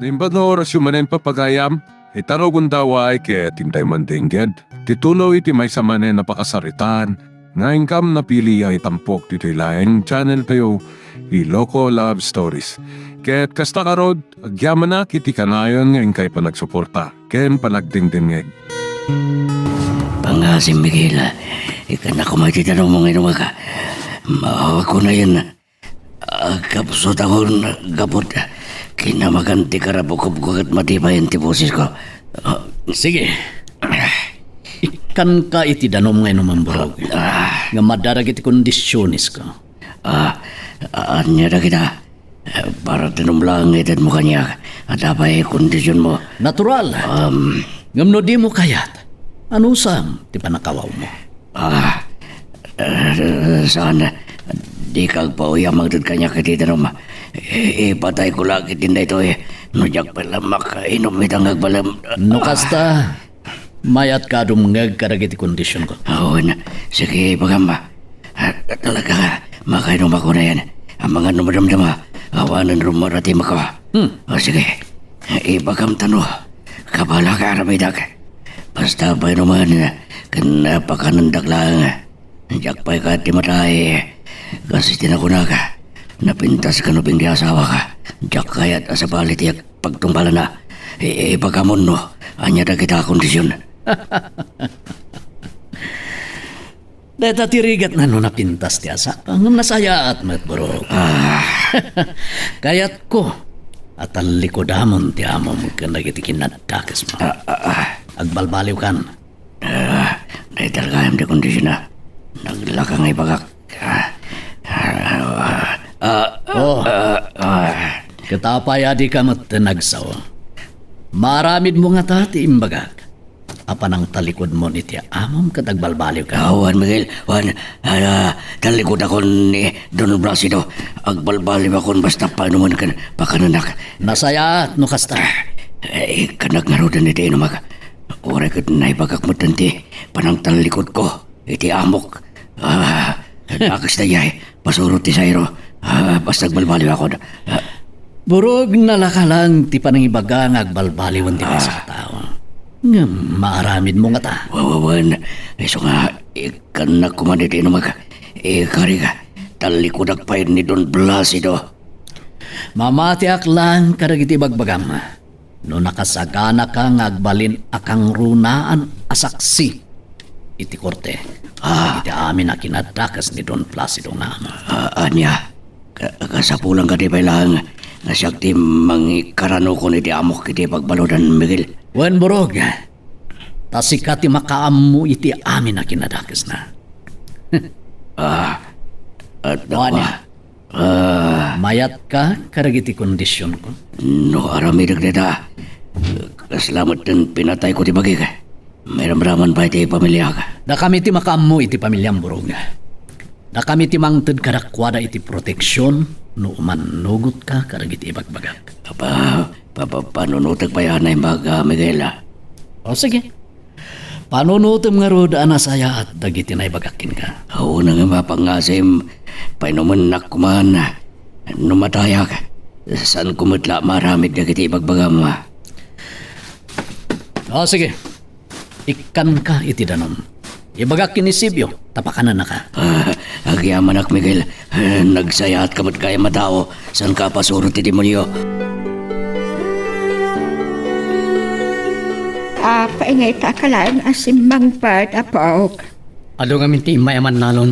Limba na oras yung manen papagayam, itaro gundaway kaya tintay mandingged. Titulo iti may sa manen napakasaritan, nga ingkam na pili ay tampok dito ilayang channel kayo, Iloko Love Stories. Kaya't kasta karod, agyaman na kiti kanayon ngayon kay panagsuporta, ken panagdingdingeg. Pangasim, Miguel. Ikan ako magtitanong mo ngayon ka. Maawa ko na yan. Kapsot ako gabot. Kinamaganti ka rabukop at matibayan ti boses ko. Sige. Ikan ka iti danom ngayon mamburog. Nga madarag iti kondisyonis ko. Anya na kita. Para tinumlang edad mo kanya. At apay kondisyon mo. Natural. Ngamno di mo kayat. Ano sam ti panakawaw mo? Saan? Di kag pauyang magdud kanya kiti danom. Ipatay ko lagi din na ito Nujak pala makainom itang agbalam. No kasta, mayat ka dumungag karagiti kondisyon ko. Oo na. Sige, bagamba. Talaga ka, makainom ako na yan. Ang mga numadamdama, awanan rumaratim ako. Sige, ibagam tano. Kabala ka aramidag. Basta pa naman, kanapakanandag lang. Nujak pa'y ka timatay. Kasi tinakuna ka. Napintas ka nubing di asawa ka. Diyak kaya't asabalit yak pagtumbala na. Ipagamon no. Anya na kita kondisyon. Dahil tirigat na no napintas ti asa. Ang nasaya at matburo. Kayat ko. At ang likodamon ti amom ka nagiti kinadakas mo. Agbalbaliw kan. Dahil talaga yung di kondisyon na. Naglakang ibagak. Katapay adi ka matinagsaw. Maramid mo nga tati imbagag. Apa nang talikod mo ni tiya amom katagbalbaliw ka. Wan Miguel, talikod ako ni Don Brasido. Agbalbaliw ako basta paano man kan pakananak. Nasaya at no kasta. Kanak nga rodan iti inumag. Oray kat na ibagak mo tanti. Panang talikod ko. Iti amok. Akas na yay. Pasurot ti sayro. Basta agbalbaliw ako. Burog nalakalang ti panangibaga nga agbalbaliwan ti sa tao. Nga maaramid mo nga ta. Wawawan. So nga, ikanak kumanit inumag. Kari ka. Talikodak pa ni Don Blasido. Mamatiak lang karagiti bagbagam. No nakasagana ka nga agbalin akang runaan asaksi. Iti korte. Iti amin na kinadakas ni Don Placido nga. Anya, kasapulang ka di ba lang na siyak ti mangikarano ko ni di amok iti pagbalodan, Miguel. Wen burog, tasika ti makaammo iti amin na kinadakas na. At Anya, mayat ka karagiti kondisyon ko. No, aramidag nita. Kaslamat din pinatay ko ti bagay ka. May ramraman pa iti pamilya ka. Da kami ti makaammo iti pamilyang burog. Da kami ti mangted kadakwada iti proteksyon no umanugot ka karagiti ibagbagak. Panunutag pa yan na yung baga, Miguel. O sige. Panunutom nga ro daan nasaya at dagiti na ibagakin ka. Oo na nga mapangasim. Painumanak kuman. Numataya ka. Saan kumitla maramid dagiti ibagbaga mo? O sige. Ikan ka iti danom. Ibagakin ni Sibyo. Tapakanan na ka. Agyaman ak, Miguel. Nagsaya at kamot kaya matao. Saan ka pasurot ti demonyo? Paingay takalaan asimang part apok. Ado nga minti mayaman nalon.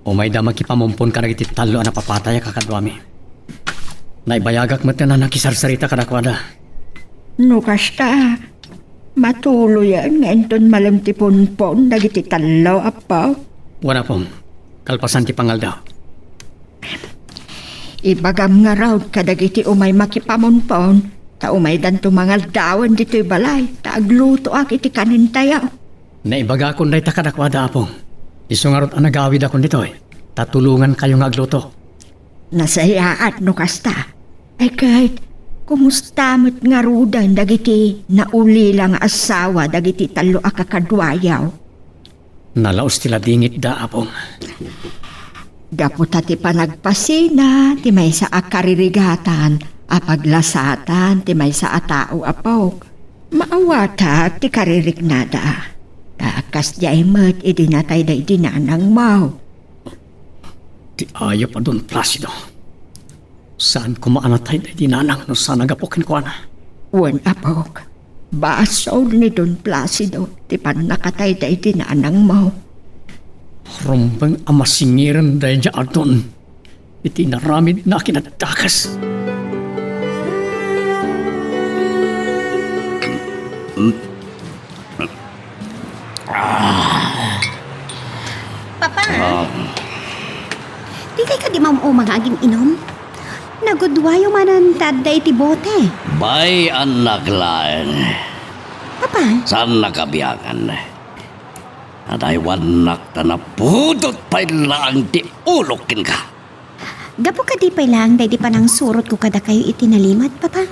Umay da magkipamumpon ka na iti talo na papataya kakadwami. Naibayagak mo na nakisarsarita kadakwada. No kasta, matuloy yan nga enton malamtipunpon dagiti talo apok. Wala pong, kalpasan ti pangal daw. Ibagam nga raw kadagiti umay makipamunpon. Ta umay dan tumangal dawan dito'y balay. Ta agluto ak iti kanintayaw. Naibaga akong day takadakwada apong. Iso nga rot ang nagawid akong dito Tatulungan kayo nga agluto. Nasayaat no kasta. Ay kahit kumusta mo't nga rudan dagiti nauli lang asawa dagiti talo akakadwayaw. Nalaos tila dingit da apong. Dapat ti panagpasina, ti may sa akaririgatan, Apaglasatan ti may sa atao apog. Maawata ti karirignada. Takas di ay mat idinatay da idinanang mau. Ti ayo pa doon, Placido. Saan ko maanatay na dinanang no saan nagapokin ko na? Wan apog. Basol ni Don Placido ti panakatay da idinanang mau. Rumbang amasingiran dahil dyan doon. Iti naramid na kinatakas. Papa, di kay ka di mga aging inom? Nagudwayo manan tada iti bote. Bay anak lain. Papa, Saan nakabiyangan? At ay wanak na napudot pa lang ti ulokin ka. gapo ka di pa lang di pa nang surot ko kada kayo itinalimat, Papa.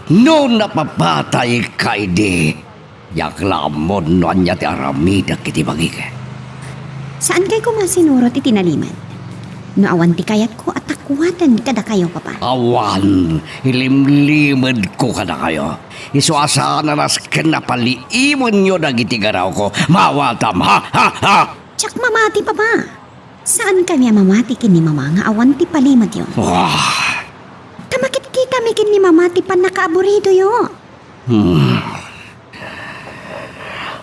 No napapatay kay di. Yaklamon no anya ti aramida kiti bagike. Saan kayo ko masinurot itinalimat? No awan ti kayat ko at takwatan kada kayo, Papa. Awan, hilimlimad ko kada kayo. Isuasa na nas kinapaliiwan nyo na gitigaraw ko. Mawatam, ha, ha, ha! Tsak mamati, Papa. Saan kami mamati kini mama nga awan ti palimat yun? Wah, Tamakit kita mi kini mamati pan nakaaburido yo.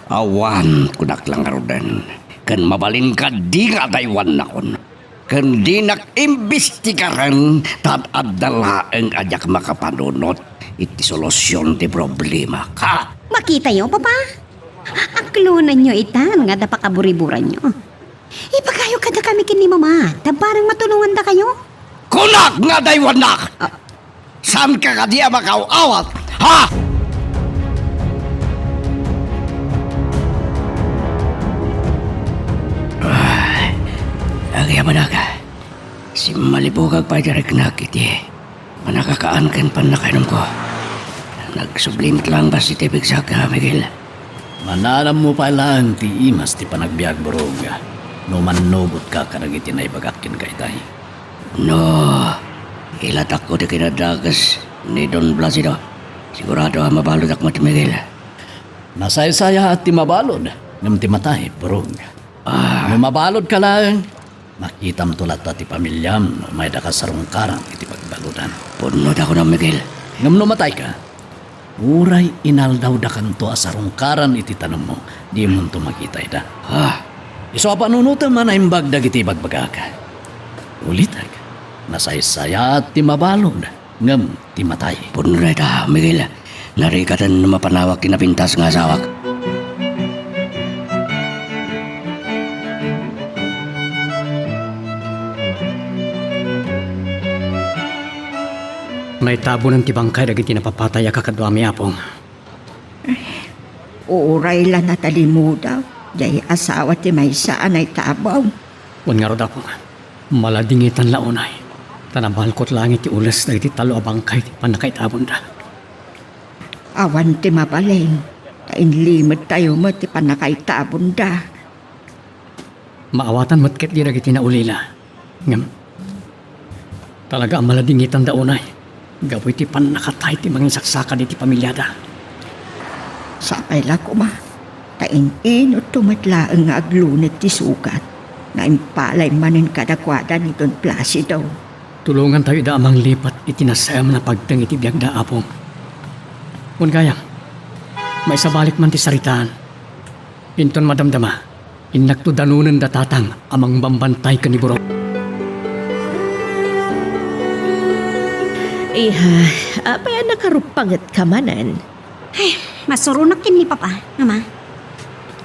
awan kudak lang arudan. Kan mabalin ka di nga taywan na kon. Kan di nak-imbestigaran tad adala ang ajak makapanunot iti solusyon ti problema ka. Makita yo, Papa. Aklunan nyo itan nga dapakaburiburan nyo. Ipagayo kada kami kini mama. Tabarang matulungan da kayo. Kunak nga daywanak! Saan ka ka diya makaawat? Ha? Agya ka. Si malibugag pa direk nakiti. Manakakaan kan panakainom ko. Nagsublimit lang ba si Tibig Saka, Miguel? Mananam mo pa lang ti imas ti panagbiag borong. No manubot ka karagiti na ibagakin ka itay. No, ilatak ko di kinadagas ni Don Placido. Sigurado mabalod ako ti Miguel. Nasaysaya at ti mabalod. Ngam ti matay borong. No mabalod ka lang. Makitam tulat ti pamilyam no may dakasarong karang iti pagbaludan. Punod ako ng Miguel. Ngam no matay ka. Uray inaldaw da kanto asarungkaran iti tanong mo. Di mo to makita ida. Ha? Iso panunutan man ay imbag dagiti bagbagaka. Ulitag. Nasaysaya at ti mabalod. Ngam ti matay. Punod ita, Miguel. Narikatan na mapanawak kinapintas nga asawak. May tabo ng tibangkay dagiti napapatay kakadwami apong. Uray lang na talimudaw. Jay asawa ti may saan ay tabaw. Wan nga rod apong. Maladingitan launay. Tanabalkot langit ti ulas dagiti talo abangkay ti panakaitabon da. Awan ti mabaleng. Kainlimod tayo mo ti panakaitabon da. Maawatan matket di dagiti na ulila. Ngam. Talaga ang maladingitan daunay. Gapoy ti panakatay ti mangisaksaka di ti pamilyada. Sapay la ko ma. Kain-inot tumatlaang nga aglunit ti sukat. Na impalay manin kadakwada ni Don Placido. Tulungan tayo da amang lipat itinasayam na pagtang iti biyag da apong. Kung kaya, may sabalik man ti saritaan. Pinton madamdama, inakto danunan da tatang amang bambantay ka ni Burok. Iha, apay nakarupangat ka manan. Ay, masurunak kin ni Papa, Mama.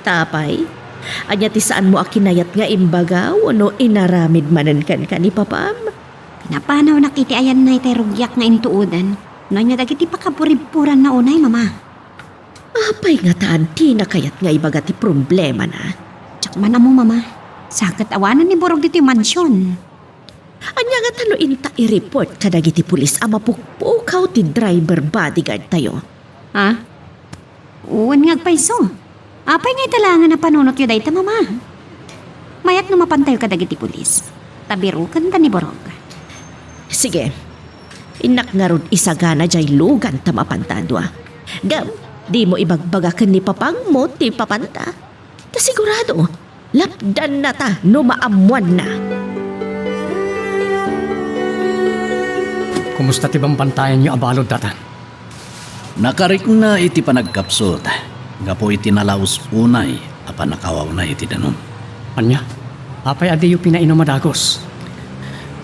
Tapay, anya ti saan mo akinayat nga imbaga wano inaramid manan kan ni papam. Napanaw nakiti ayan na iti rugyak nga intuudan. No niya dagiti pakapuripuran na unay, Mama. Apay nga taan ti nakayat nga ibaga ti problema na. Tsak man mo, Mama. Sakat awanan ni Borog dito yung mansyon. Anya nga talo inta i-report kadagiti pulis ama pukpukaw ti driver bodyguard tayo. Ha? Uwan nga paiso. Apay nga italangan na panunot yun dahita, Mama. Mayat na mapantayo ka dagiti pulis. Tabirukan ta ni Borog. Sige, Inak nga rod isagana jay lugan ta mapantadwa. Gam, di mo ibagbaga ken ni papang mo ti papanta. Ta sigurado, lapdan na ta no maamuan na. Kumusta ti bang pantayan niyo abalod datang? Nakarik na iti panagkapsot. Gapo iti nalaos unay, apan nakawaw na iti danom. Anya? Apay adi yung pinainom madagos.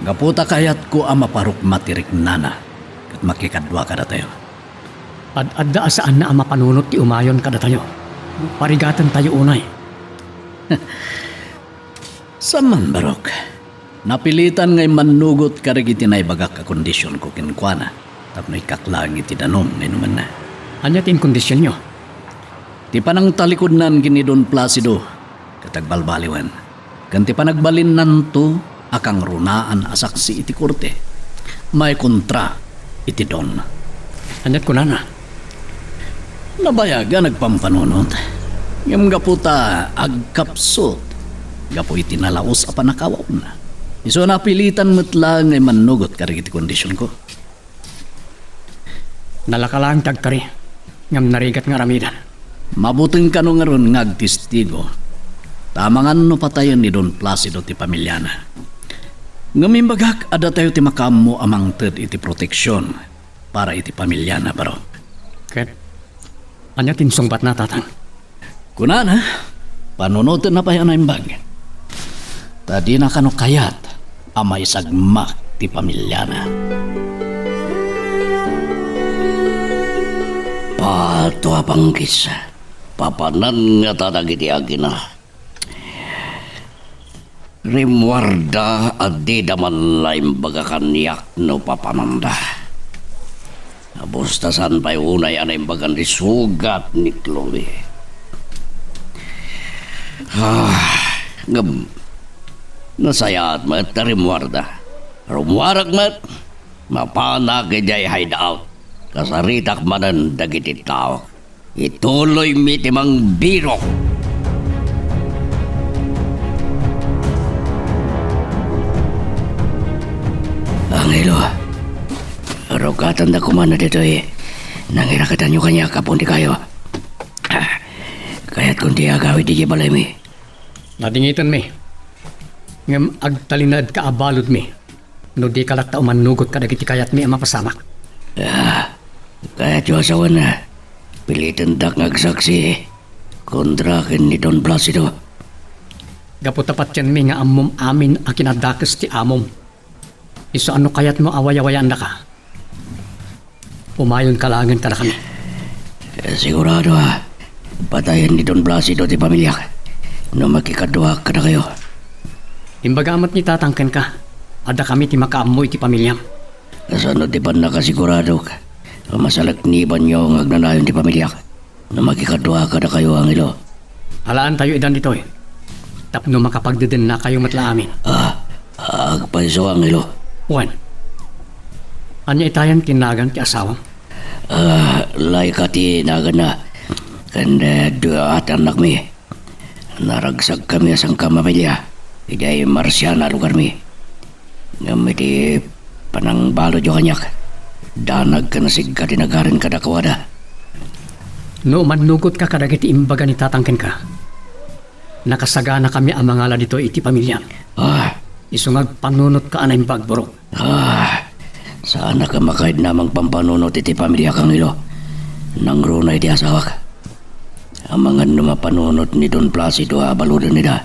Gaputa kayat ko ang maparok matirik nana. Kat makikadwa ka na tayo. Ad-adda saan na ang mapanunot ti umayon kada tayo. Parigatan tayo unay. Saman barok. Napilitan ngay manugot karigiti na ibagak ka kondisyon ko kinkwana. Tapno ikaklang iti danom ngay naman na. Anya tin kondisyon nyo? Ti panang talikod nan gini Don Placido. Katagbalbaliwan. Kanti panagbalin nanto akang runaan asaksi iti korte. May kontra iti Don. Anyat ko na. Nabayaga nagpampanunod. Ngam gaputa agkapsot. Gapo iti nalaos apan nakawaw na. Iso napilitan metlang ngay manugot karigiti kondisyon ko. Nalakalang tagkari. Ngam narigat nga ramidan. Mabuting ka no nga ron ngagtistigo. Tamangan no patayan ni Don Placido ti pamilyana. Ngamimbagak ada tayo ti makamo amang ted iti proteksyon para iti pamilyana baro. Ket, anya tin sungbat na tatang. Kunana, panunutin na pa yan ang bag. Tadi na kano kayat amay sagmak ti pamilyana. Pato apanggis. Papanan nga tatagiti agina. Rimwarda adi daman laim bagakan yak no papananda. Abustasan pa'y unay anay bagan risugat ni Chloe. Ngam. Nasayaat mat na rimwarda. Rumwarak mat. Mapanag jay hideout. Kasaritak manan dagiti tao. Ituloy mitimang birok. Angelo, rogatan da kumana dito nangirakatan nyo kanya kapon di kayo. Kaya't kung di agawi di balay mi. Nadingitan mi. Ngam agtalinad ka abalod mi. No di kalakta umanugot ka dagiti kayat mi ang mapasamak. Kaya't yung asawa na. Pilitan dak ngagsaksi. Kontra kin ni Don Placido. Gapo tapat yan mi nga amom amin a kinadakas ti amom. Iso ano kayat mo away-awayan na ka? Umayon kalangan ka na kami. Sigurado patayan ni Don Placido ti pamilya. No makikadwa ka na kayo. Imbagamat ni tatangken ka. Ada kami ti makaamoy ti pamilyam. Kasano di ba nakasigurado ka? Masalakniban nyo ang agnanayon ti pamilya. No makikadwa ka na kayo ang ilo. Halaan tayo idan dito Tapno makapagdeden na kayo matla amin. Agpaiso ang ilo. Juan, anya itayan tinagan ti asawam? Lay ka ti nagan na. Kanda dua at anak mi. Naragsag kami asang kamamilya. Iday Marcia na lugar mi. Ngamiti panang balo jo kanyak. Danag ka nasig ka tinagarin kada kawada. No manugot ka kadagiti imbaga ni tatangken ka. Nakasagana kami ang mga ala dito iti pamilya. Isungag panunot ka anay bagborok. Saan ka makaid namang pampanunot iti pamilya kang ilo. Nang runay di asawak. Ang mga numapanunot ni Don Placido abaludan nila.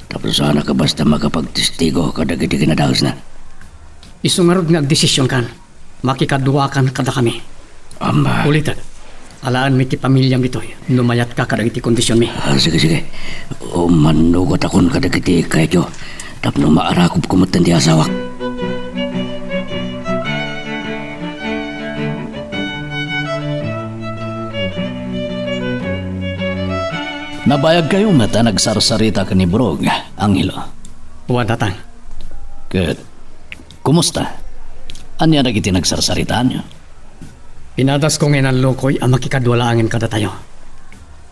Tapos sana ka basta makapagtistigo kadagiti kinadaos na. Isungarod nga agdesisyon kan. Makikaduwakan kada kami. Ulitan. Alaan mi ti pamilyam dito. Numayat ka kadagiti kondisyon mi. Sige. Manugot akon kadagiti kayo. Tapno maarakop kumutan di asawak. Nabayag kayo mata nagsarsarita ka ni Brog, Angelo. Juan tatang. Good. Kumusta? Anya nagiti nagsarsaritaan niyo? Pinadas ko ngayon ang lokoy ang makikadwalaangin kada tayo.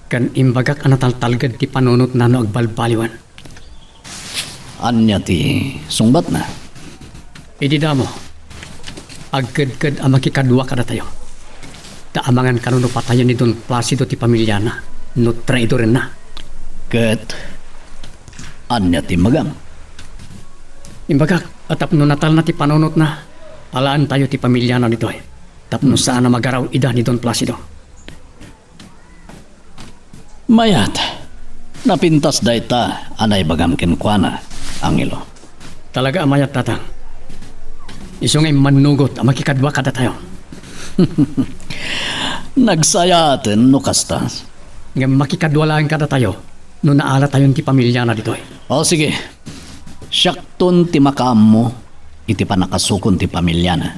Kan imbagak anataltalgad ti panunot na no agbalbaliwan. Anya ti sungbat na? Idida mo. Agkad-kad ang makikadwa kada tayo. Taamangan kanuno patayon ni Don Placido ti pamilya na. No traidor na. Ket, anya ti magam. Imbaga, atapno natal na ti panunot na. Alaan tayo ti pamilya na nito eh. Tapno saan na magaraw ida ni Don Placido. Mayat, napintas dayta anay bagam kenkwana, Angelo. Talaga amayat tatang. Isungay manugot ang makikadwa kada tayo. Nagsayaten no kasta. Nga makikadwalaan kada tayo. No naala tayon ti pamilya na dito eh. O sige, syakton ti makaam mo, iti pa nakasukon ti pamilya na.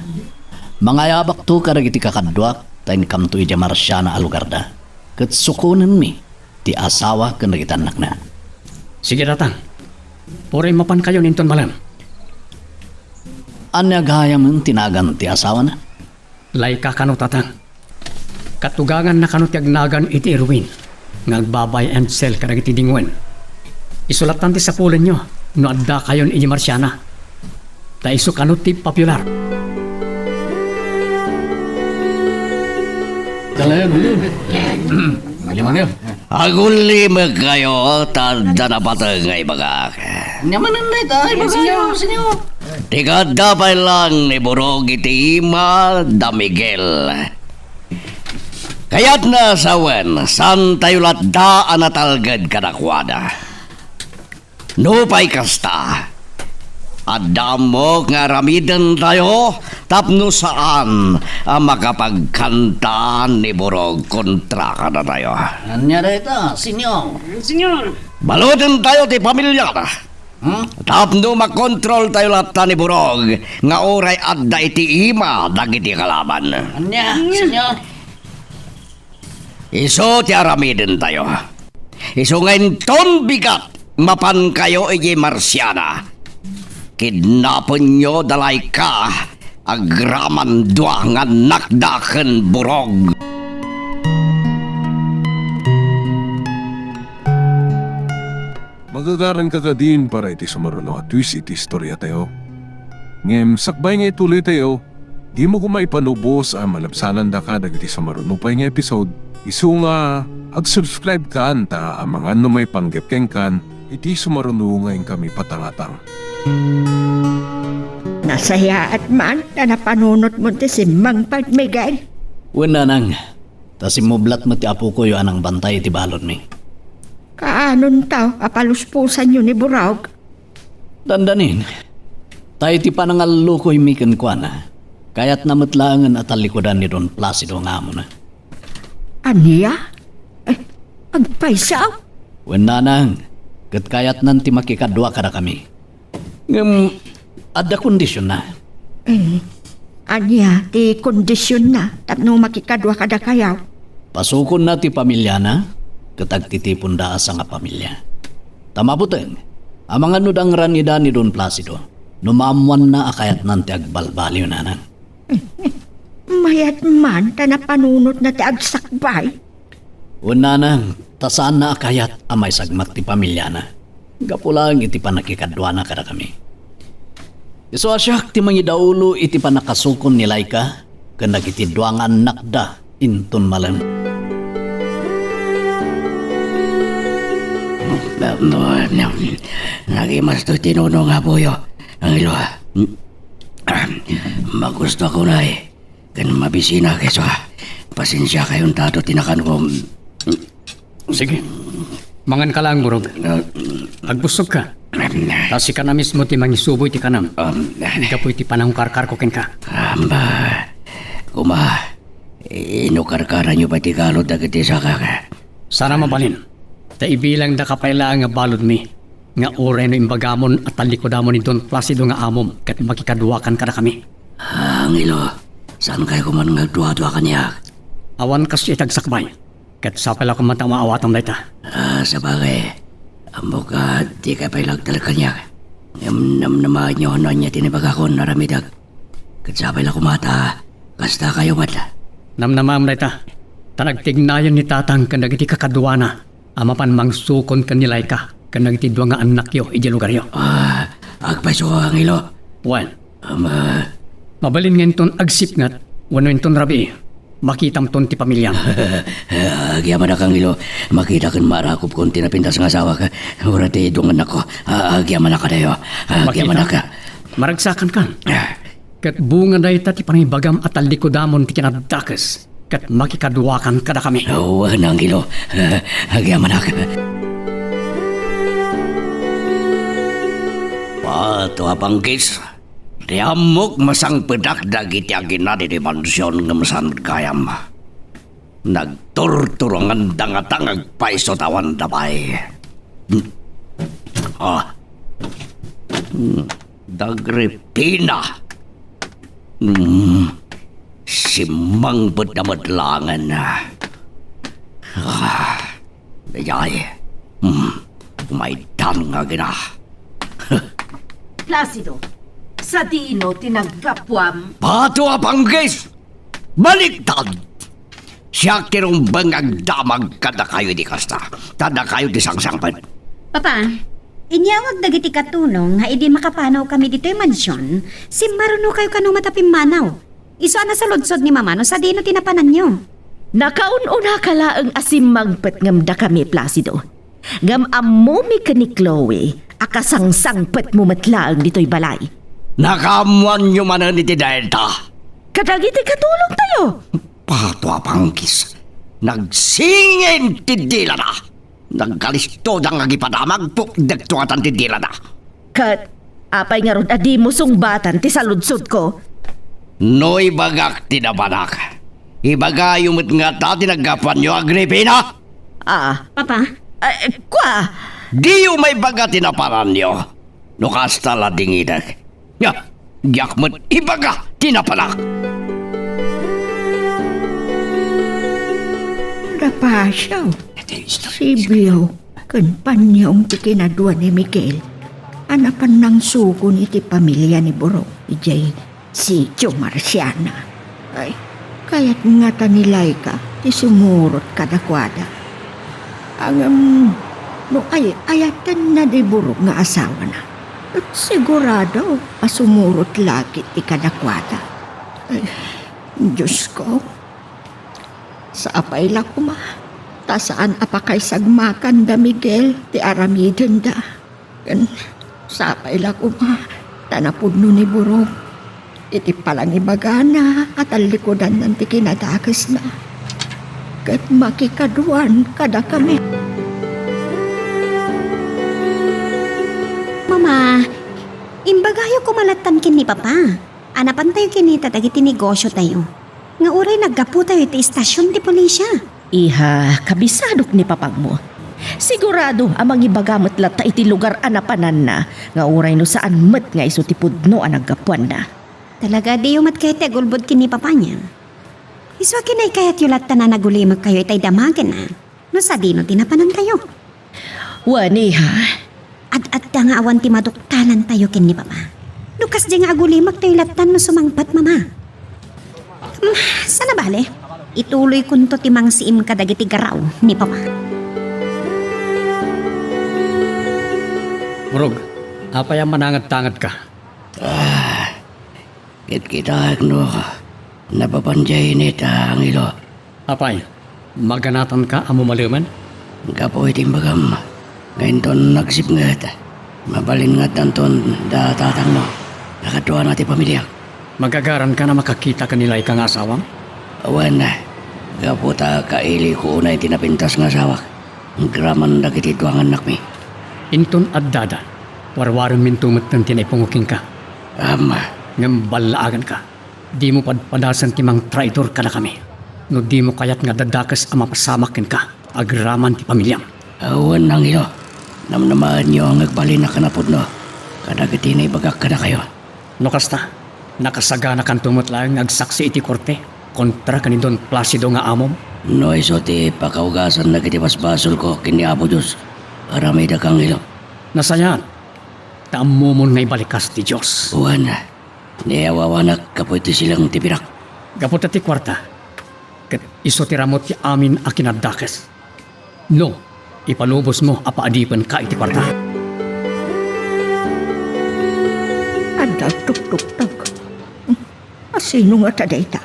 Mga yabak to karag iti kakadwak, tayo kam to iti marsya na alugarda. Kat sukunan mi, ti asawa kan nagitanak na. Sige tatang. Puray mapan kayo ninton malam. Anya gaya mo tinagan ti asawa na? Laika kano tatang. Katugangan na kano ti agnagan iti Erwin. Ngagbabay and sell karag iti dingwen. Isulatan ti sa pulen nyo. No adda kayon iti marsyana. Ta iso kano ti popular. Aguli kayo, tanda na patangay baga. Nyaman na tayo, sinyo. Tiga dapay lang ni Burog iti Ima da Miguel. Kaya't na sawen, san tayo latda anatalgad kadakwada. Nupay kasta. Adam mo nga ramidan tayo, tapno saan ang makapagkanta ni Burog kontra ka na tayo. Anya dayta, sinyo. Balutin tayo ti pamilya na. Tapno makontrol tayo lahat ni Burog nga oray adda iti Ima dagiti kalaban. Anya, sinyo. Iso ti aramidin tayo. Iso ngayon ton bigat mapan kayo iti Marsiana. Kidnapon nyo dalay ka agraman dua nga nakdaken Burog. Magagaran ka din para iti sumaruno at twist iti istorya tayo. Ngem sakbay nga ituloy tayo, di mo kumaipanubos ang malabsanan da ka dagiti sumarunupay nga episode. Isu nga ag-subscribe ka anta ang mga may panggepkeng kan iti sumaruno ngayon kami patangatang. Nasaya at man na napanunot mo ti si Mang Miguel. Wala nang, tas imublat mo ti apo ko yung anang bantay ti balon mi. Kaanon tao, apaluspusan yun ni Burog. Dandanin, tayo ti panangalukoy mi kenkwana, kaya't namatlangan at alikodan ni Don Placido nga mo na. Aniya? Agpaisaw? Wala nang, kat kaya't nanti makikadwa kada kami. Ngam, ada kondisyon na. Aniya, ti kondisyon na, tapno makikadwa kada kayaw. Pasukon na ti pamilya na, katagtitipon da asa nga pamilya. Tamabutin, ang mga nudang ranida ni Don Placido, numamuan na akayat nanti agbalbaliw na nan. Mayat man, ta napanunot na ti agsakbay. Una nang, tasaan na akayat amay sagmat ti pamilya na. Gapulang iti panakikadwa na kada kami. Iso asyak ti mangidaulo iti panakasukon ni Laika, kanag iti duangan nakda inton malam. Nagimas to tinuno nga buyo. Ang ilo. Magusto ko na eh. Kan mabisina keso. Pasensya kayong tato tinakan ko. Sige. Mangan ka lang, Burog. Agbusog ka. Tasi ka na mismo ti mangisuboy ti kanam. Ikapoy ti panahong karkar ko ken ka. Amba. Kuma. Inukarkara nyo ba ti galod dagiti sa kaka? Sana mabalin. Ta ibilang da kapailaan nga balod mi. Nga oray no imbagamon at talikodamon ni Don Placido nga amom kat makikaduwakan ka na kami. Ang ilo. Saan kayo kuman nga duwa-duwa kanya? Awan kas itagsakbay. Kat sapala ko man maawatan na ita. Sa bagay. Amo ka, di ka pailagtal kanya. Nam naman nyo ano niya tinibaga ko naramidag. Kat sapala ko mata. Kasta kayo mata. Namnamam na ita. Tanagtignayan ni tatang kanag iti kakaduana. Amapan mang sukon kanilay ka. Kanag iti dua nga anak yo iti lugar yo. Agpaso ang ilo. Wan. Mabalin ngayon ton agsip ngat, wano ton rabi, makitam ton ti pamilyam. Agyaman na kang ilo, makita kan marakop kung tinapintas ng asawa ka. Urati dungan ako, agyaman na ka dayo. Agyaman na ka. Maragsakan kan. Kat bunga dahi ti panibagam at alikodamon ti kinadakas. Kat makikaduwakan kada kami. Nang ilo, agyaman na ka. Pato apanggis. Riamok masang pedak dagiti agina di dimansyon ngemasan kayam. Nagturturongan dangatang agpaiso tawan dabay. Dagripina. Simang bedamedlangan. Dayay. Maidan nga gina. Placido, sa dino tinagkapwam. Pato apanggis! Baliktad! Siya kirong bangag damag kada kayo di kasta. Tada kayo di sangsangpan. Papa, inyawag dagiti katulong nga idi makapanaw kami dito yung mansyon. Si maruno kayo kanong matapim manaw. Iso na sa lodsod ni mama no sa dino tinapanan nyo. Nakaununa kala ang asimangpet ngam da kami, Placido. Ngam amumi ka ni Chloe, akasangsangpet mo matlaang dito'y balay. Nakamuan nyo man ni Delta. Kadagiti katulong tayo. Pato apanggis. Nagsingin tidila na. Nagkalisto dang agipadamag po dagtuatan tidila na. Kat, apay nga ron adi mo sungbatan ti saludsod ko. Noy bagak tinabanak. Ibaga yumit nga ta tinagapan nyo Agripina. Papa, Kwa, Di yung may baga tinaparan nyo. Nukasta la dingidag. Yakmat ibaga tinapanak. Rapasyaw, Sibiyaw, kan panyong ti kinadwa ni Miguel. Anapan ng suko ni ti pamilya ni Borok, ijay si Tio Marciana. Ay, kaya't nga ta ni Laika, ti sumurot kadakwada. Ang no ayatan na di Borok nga asawa na. At sigurado, asumurot lagi ti kadakwada. Ay, Diyos ko, sa apay la kuma, ta saan apakay sagmakan da Miguel, ti aramiden da. Kan, sa apay la kuma, tanapudno ni Borok. Iti palang ibagana at alikodan ng ti kinadakas na. Kat makikaduan kada kami. Mama, imbagayo kumalatan kin ni Papa. Anapan tayo kinita dagiti negosyo tayo. Nga uray naggapu tayo iti istasyon ti pulisya. Iha, kabisadok ni papang mo. Sigurado amang ibagamot lata iti lugar anapanan na nga uray no saan met nga iso ti pudno ang naggapuan na. Talaga di yumat kayo ti agulbod kin ni Papa niya. Iswa kinay kaya't yulat na nagulimag kayo itay damagan na. No sa dino tinapanan tayo. Wani ha, At nga awan ti maduktalan tayo kin ni Papa. Lukas di nga agulimag tayo latan no sumangpat mama. Sana bale, ituloy kunto ti mangsiim kadagiti garaw ni Papa. Murog, apay ang manangat-tangat ka. Kit-kita no, napapanjay nita ang ilo. Apay, maganatan ka amo maluman? Kapoy timbagam. Ngayon ton nagsip nga. Mabalin nga tanton datatang no. Nakatuwa natin pamilya. Magagaran ka na makakita kanila ikang asawang? Awan na. Kaputa kaili ko unay tinapintas nga asawak. Graman na kiti tuang anak mi. Inton at dada, warwaran mintumot ng tinaipunguking ka. Ama. Ngam balaagan ka. Di mo padpadasan timang traitor ka na kami. No di mo kayat nga dadakas ang mapasamakin ka. Agraman ti pamilyam. Awan nang ilo. Namnamaan nyo ang agbalin na kanapod no. Kadagiti na ibagak ka na kayo. No kasta, nakasagana kan tumot lang agsaksi iti korte kontra kanin Don Placido nga amom. No iso ti pakaugasan na kiti basbasol ko kini Apo Diyos. Para may dakang ilo. Nasayan, taamumon nga ibalikas ti Diyos. Awan na. Niyawawanak kapoy ti silang tipirak. Gapot ti kwarta, kat iso ti ramot ti amin a kinadakes. No, ipalubos mo apaadipan ka iti kwarta. Ada tuk-tuk-tuk. Sino nga taday ta?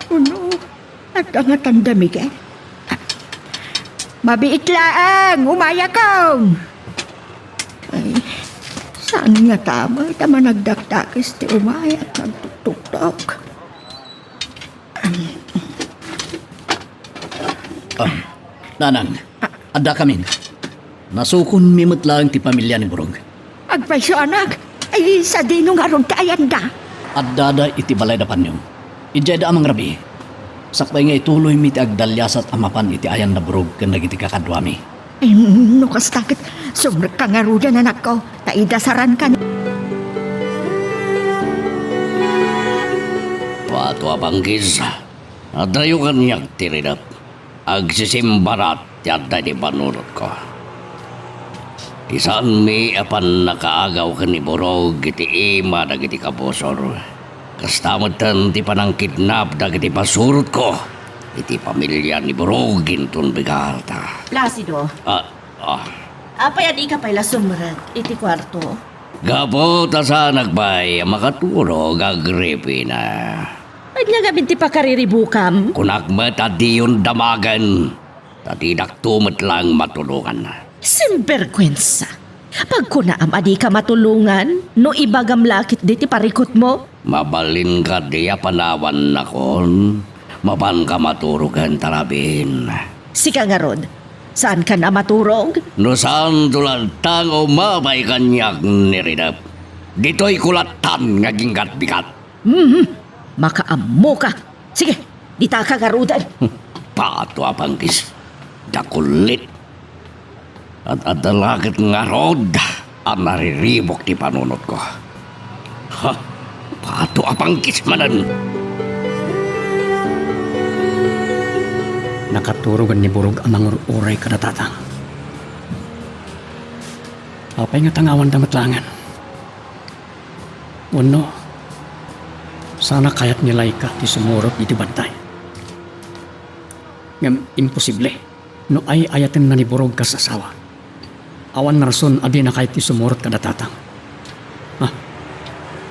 Ano? At ang tanda, Miguel? Mabiit laang! Umaya kong! Ay, saan nga tama? Tama nagdaktakis ti umaya at nagtutok-tok. Nanang, adda kamin. Nasukon mimot lang ti pamilya ni Burog. Agpasyo anak, ay sa dino nga ron kayan da. Adda iti balay da panyong. Ijay da amang rabi. Sakbay nga ituloy mi ti agdalyasat amapan iti ayan na Burog ken dagiti kakadwami. Ay, nukas takit. Sumrek ka nga rudan anak ko. Taidasaran ka. Pato abanggis. Adayo kanyak tirinap. Agsisimbarat yada di panurot ko. Isaan mi apan nakaagaw ka ni Borog iti ima na iti kabosor. Kastamatan ti panang kidnap na iti pasurot ko. Iti pamilya ni Borog intun bigalta. Placido, apay adi ka pala sumrat iti kwarto. Gapo ta sa nagbay makaturo gagripi na. Ay nga gabi ti pakariribukam. Kunakmet adi yung damagan. Tatidak tumet lang matulungan. Simperkwensa. Pag kunaam adi ka matulungan, no ibagam lakit di ti parikot mo. Mabalin ka diya panawan na kon. Maban ka maturugan tarabin. Sika nga rod, saan ka na maturog? No saan tulantang o mabay kanyak niridap. Dito'y kulatan nga ginggat bigat. Makaammo ka. Sige, dita ka garudan. Pato apangkis. Dakulit. At adalakit nga rod. Ang nariribok ti panunot ko. Ha? Pato apangkis manan. Nakaturugan ni Burog ang mga uray kadatatang. Apay nga tangawan damatlangan. Uno, sana kayat nila ka ti sumurot iti bantay. Ngam imposible, no ay ayatin na ni Burog ka sa asawa. Awan na rason adi na kayat ti sumurot kadatatang.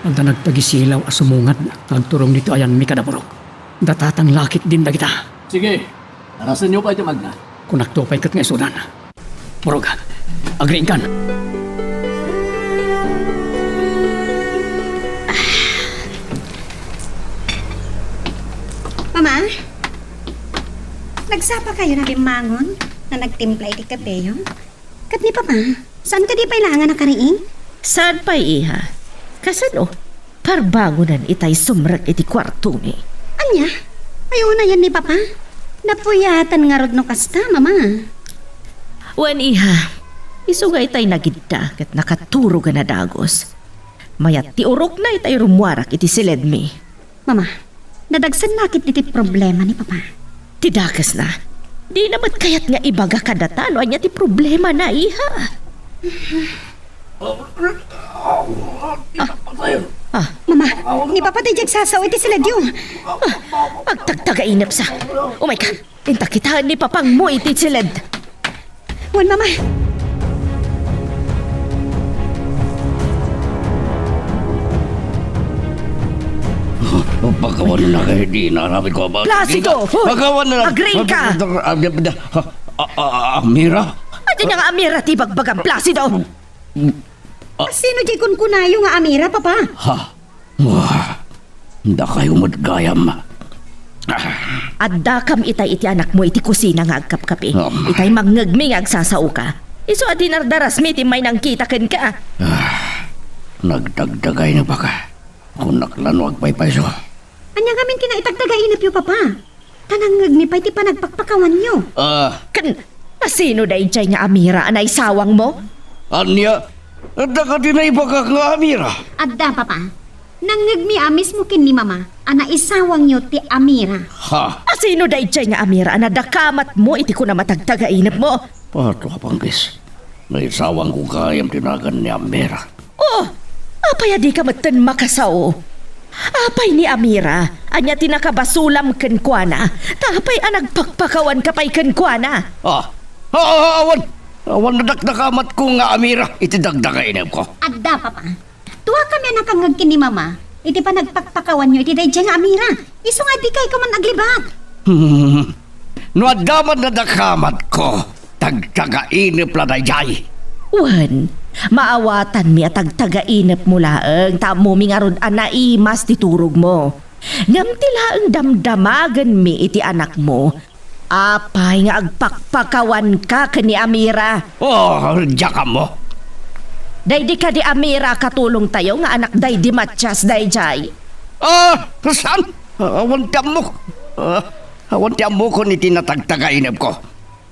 Anda nagpagisilaw a sumungad nagturong dito ayan mi kada Burog. Datatang lakit din da kita. Sige, arasan niyo pa iti magna. Kung naktupay kat nga isudan. Burog, agriin kan. Mama? Nagsapa kayo na limangon na nagtimpla iti kapeyo? Kat ni Papa, saan ka di pailangan nakariing? Saan pa iha? Kasano? Parbangunan itay sumrat iti kwarto mi. Anya? Ayaw na yan ni Papa. Napuyatan nga rod no kasta, Mama. Wan iha, isugay tay nagidda kat nakaturo na dagos. Mayat ti urok na itay rumwarak iti siled mi. Mama, nadagsan nakit iti problema ni Papa. Tidakas na. Di naman kayat nga ibaga kadatano anya ti problema na iha. Mama, ni Papa tayo jagsasaw iti sila diyo. Pagtagtagainap sa. Umay ka, tintakitaan ni papang mo iti siled. Wan, Mama. Pagkawan na kayo, di naramit ko ba? Placido! Pagkawan na lang! Agree ka! Amira? At yun nga Amira ti bagbagang Placido! Sino di kun kunayo nga Amira, Papa? Ha? Wah, hindi kayo madgayam. Adda kam itay iti anak mo iti kusina nga agkapkapi. Itay mangngagmi nga agsasao ka. Iso at dinardaras mi ti may nangkita ken ka. Nagdagdagay na baka. Kung naklanwag paypayso. Anya gamin kinaitagdagainap yo, Papa. Tanangag ni pa iti panagpakpakawan nyo. Ken, sino da ijay nga Amira anay sawang mo? Anya? Adda ka din na ibaka nga Amira. Adda, Papa. Nangagmi amis mo kin ni Mama. Ana isawang nyo ti Amira. Ha? Sino da ijay nga Amira anadakamat mo iti ko na matagtagainap mo? Pato ka panggis. Naisawang ko kayam tinagan ni Amira. Oh, apay di ka matan makasao. Apay ni Amira, anya tinakabasulam ken kuana. Tapay anagpakpakawan kapay ken kuana. Awan! Awan na dakdakamat ko nga Amira. Iti dagdagainap ko. Adda, Papa. Tuwa kami nakangag kin ni Mama. iti pa nagpakpakawan nyo iti dayjay nga amira. Iso nga di kay ko man naglibak. No adaman na nakamat ko, tagtagainip la dayjay. Wan, maawatan mi at tagtagainap mo laeng tamo mi nga rod anaimas ti turog mo. Ngam ti laeng damdamagan mi iti anak mo. Apay nga agpakpakawan ka kani Amira. Oh, diya mo. Daydi ka di Amira katulong tayo nga anak daydi Matsyas dayjay. Saan? Awan tiyan mo ko ni tinatagtagainip ko.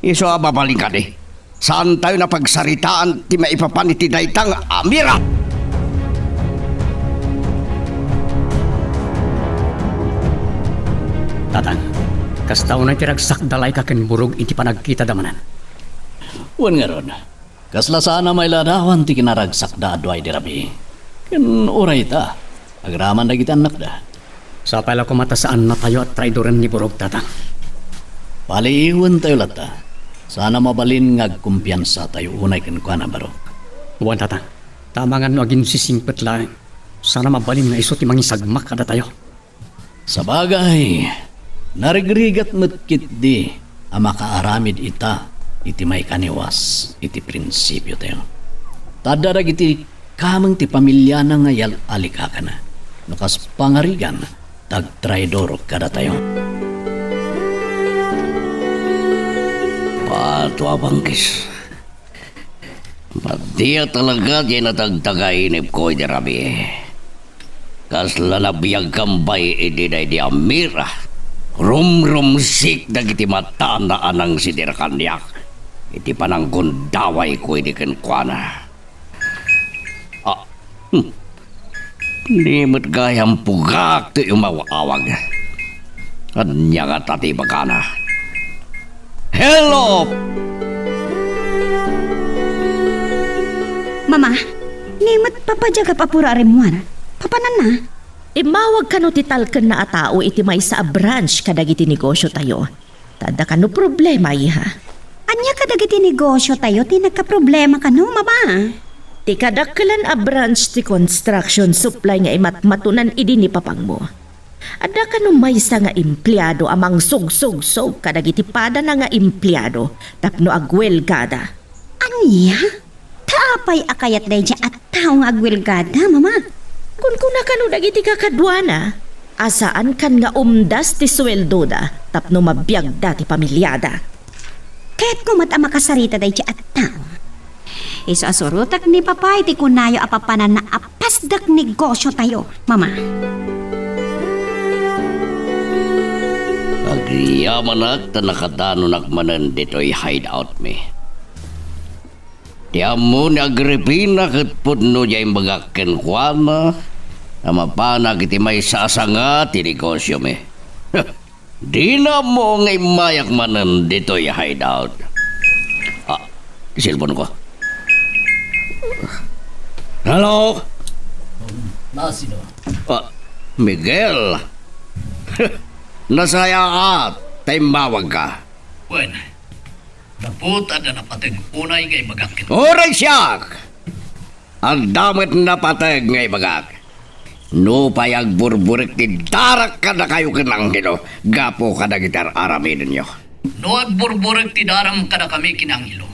Iso babaling ka di. Saan tayo na pagsaritaan ti maipapan iti daytang Amira? Tatang, kastaw na tiragsak dalay ka ken burog iti panagkita damanan. Wan nga ron. Kasla sana may ladawan ti kinaragsak da adway di rabi. Ken oray ta. Agraman na kita anak da. Sa pala ko mata saan na tayo at traidoran ni burog, tatang. Paliiwan tayo lata. Sana mabalin nga kumpiyansa tayo unay ken kuana baro. Uwan, tatang. Tama nga no agin sisingpet lang. Sana mabalin nga iso ti mangisagmak kada tayo. Sa bagay, narigrigat metkit di ang makaaramid ita iti may kaniwas iti prinsipyo tayo. Tadarag iti kamang ti pamilya na ngayal alika ka na. Nukas pangarigan, tag-traidor kada tayo. Pato abangkis. Padiya talaga di natagtagainip ko di rabi. Kasla nabiyag kambay iti day di Amira. Rumrumsik dagiti mata na anang sidir kanyak. Iti panang gundaway ko iti kenkwana. Limit gayang pugak to yung mawawag. Anya nga tati bagana. Hello! Mama, nimot papadyaga papura rimuan. Papanan na. Imawag ka no titalken na atao iti may sa branch kadagiti negosyo tayo. Tada ka no problema iha. Anya kadagiti negosyo tayo, ti nagka-problema ka no, mama. Ti kadakkelan a branch ti construction supply nga imatmatunan idi ni papang mo. Ada ka no maysa nga empleyado amang sug-sug-sug kadagiti pada na nga empleyado tapno agwelgada. Anya? Taapay akayat day dya at tao nga agwilgada, mama. Kung kuna ka no dagiti kakadwana, asaan kan nga umdas ti sweldo da tapno mabiyag da ti pamilyada. Kahit kumat ang makasarita day dya at tao. Iso asurutak ni papay ti kunayo apapanan na apasdak negosyo tayo, mama. Agyaman ta nakadano nakmanan dito'y hideout me. Tiyan mo ni Agripina kat pudno diya'y magakken kuwana na mapanag iti may sasanga ti negosyo me. Di na mo ngay mayak manan dito'y hideout. Silpon ko. Hello? Nasino? Miguel. Nasaya ka. Taimawag ka. Bueno, naputa na napatag unay ngay magakit. Oray siya! Ang damit na patag ngay bagak. No payag burburik ti darak ka na kayo kinanghilo. Gapo ka na gitar aramidin nyo. No agburburag ti daram kada kami kinangilo.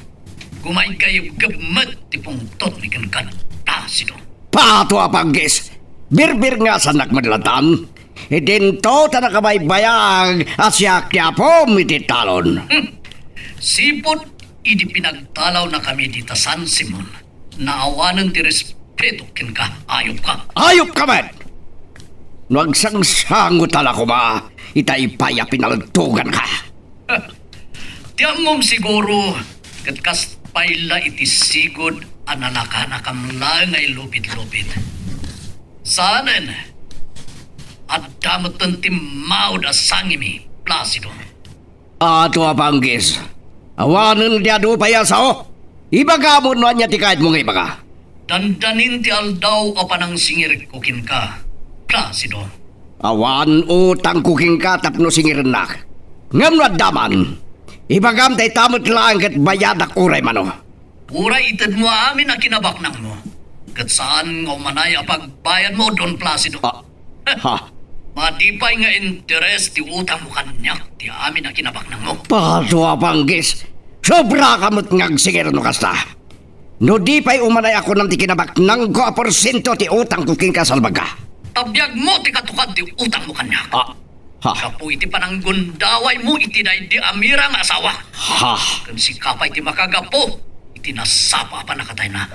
Kumain kayo gamat ti pungtot ni kankan. Tasido. Pato apanggis! Birbir nga sa nakmadlatan. Idinto ta nakabaybayag asya kya po mititalon. Sipot, idi pinagtalaw na kami dita San Simon. Naawanan ti respeto kin ka, ayop ka. Ayop ka man! Nagsangsango tala ko ba? Itay-paya pinaltugan ka. Tiyamom siguro, katkas payla iti sigod analakana kamla ngay lupit-lupit. Saanan, at damatan ti maud asangimi, Placido. Ato apanggis. Awanan dia do payasao. Ibaga mo no anya ti kahit mo nga ibaga. Dandanin ti aldaw a panang singir kukin ka, Placido. Awan utang kuking ka tapno singirin na. Ngam na daman. Ibagam tay tamot lang kat bayadak uray mano. Uray itad mo amin na kinabaknang mo. Kat saan nga umanay a pagbayad mo, Don Placido? Ha? Madipay nga interes ti utang mo kanyak ti amin na kinabaknang mo. Padua panggis. Sobra kamot ngagsigir no kasta. No di pa'y umanay ako ng tikinabaknang ko a porsyento ti utang ko kinkasalbaga. Tabiyag mo ti katukad ti utang mo kanyak. Ha? Kapo iti pananggundaway mo iti na di amira nga asawa. Ha? Kan si kapay ti makagapo, iti nasapa pa nakatay na.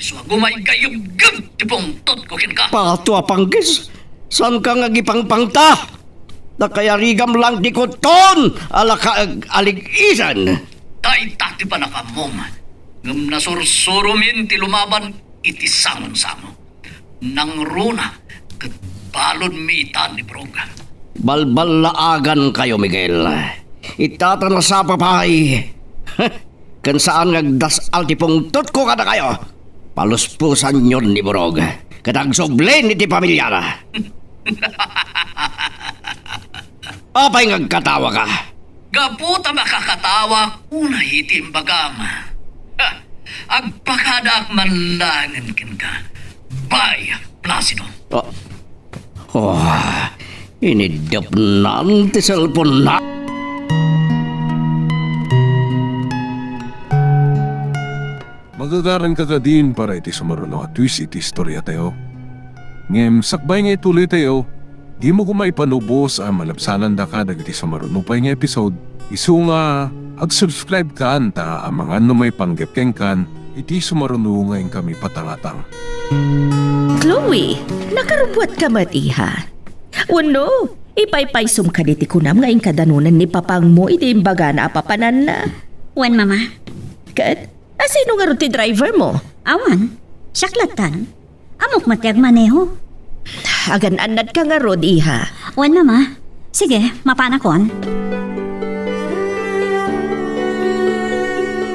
So gumay gayugab ti pungtot ko kinka. Padua panggis. San ka nga gipangpangta? Nakayarigam lang di ko ton. Ala ka aligisan. Tay tati pa nakamom. Ngam nasursurumin ti lumaban iti samon-samo. Nang runa, kat balon mi itan ni Broga. Balbalaagan kayo, Miguel. Itatan na sa papay. Kan saan ngagdasal ti pungtot ko kada kayo. Paluspusan yun ni Borog. Kadagsoblen ni ti pamilyara. Apay ngagkatawa ka? Gaputa makakatawa una hitim bagam. Agpakadak manlangan kin ka. Bay, Placido. Inidap na ti cellphone na. Magagaran ka din para iti sumaruno at twist iti istorya tayo. Ngem sakbay nga ituloy tayo, di mo kumaipanubos ang malapsanan da ka dagiti sumaruno pa nga episode. Isu nga, ag-subscribe ka anta ang mga may panggepkeng kan, iti sumaruno nga kami patangatang. Chloe, nakarubuat ka matiha. Uno, ipaypaysum ka diti kunam nga kadanunan ni papang mo iti imbaga na apapanan na. Wan, mama. Kat, sino nga ruti driver mo? Awan. Saklatan. Amok matiag maneho. Agan-anad ka nga rod, iha. Wan, mama. Sige, mapanakon.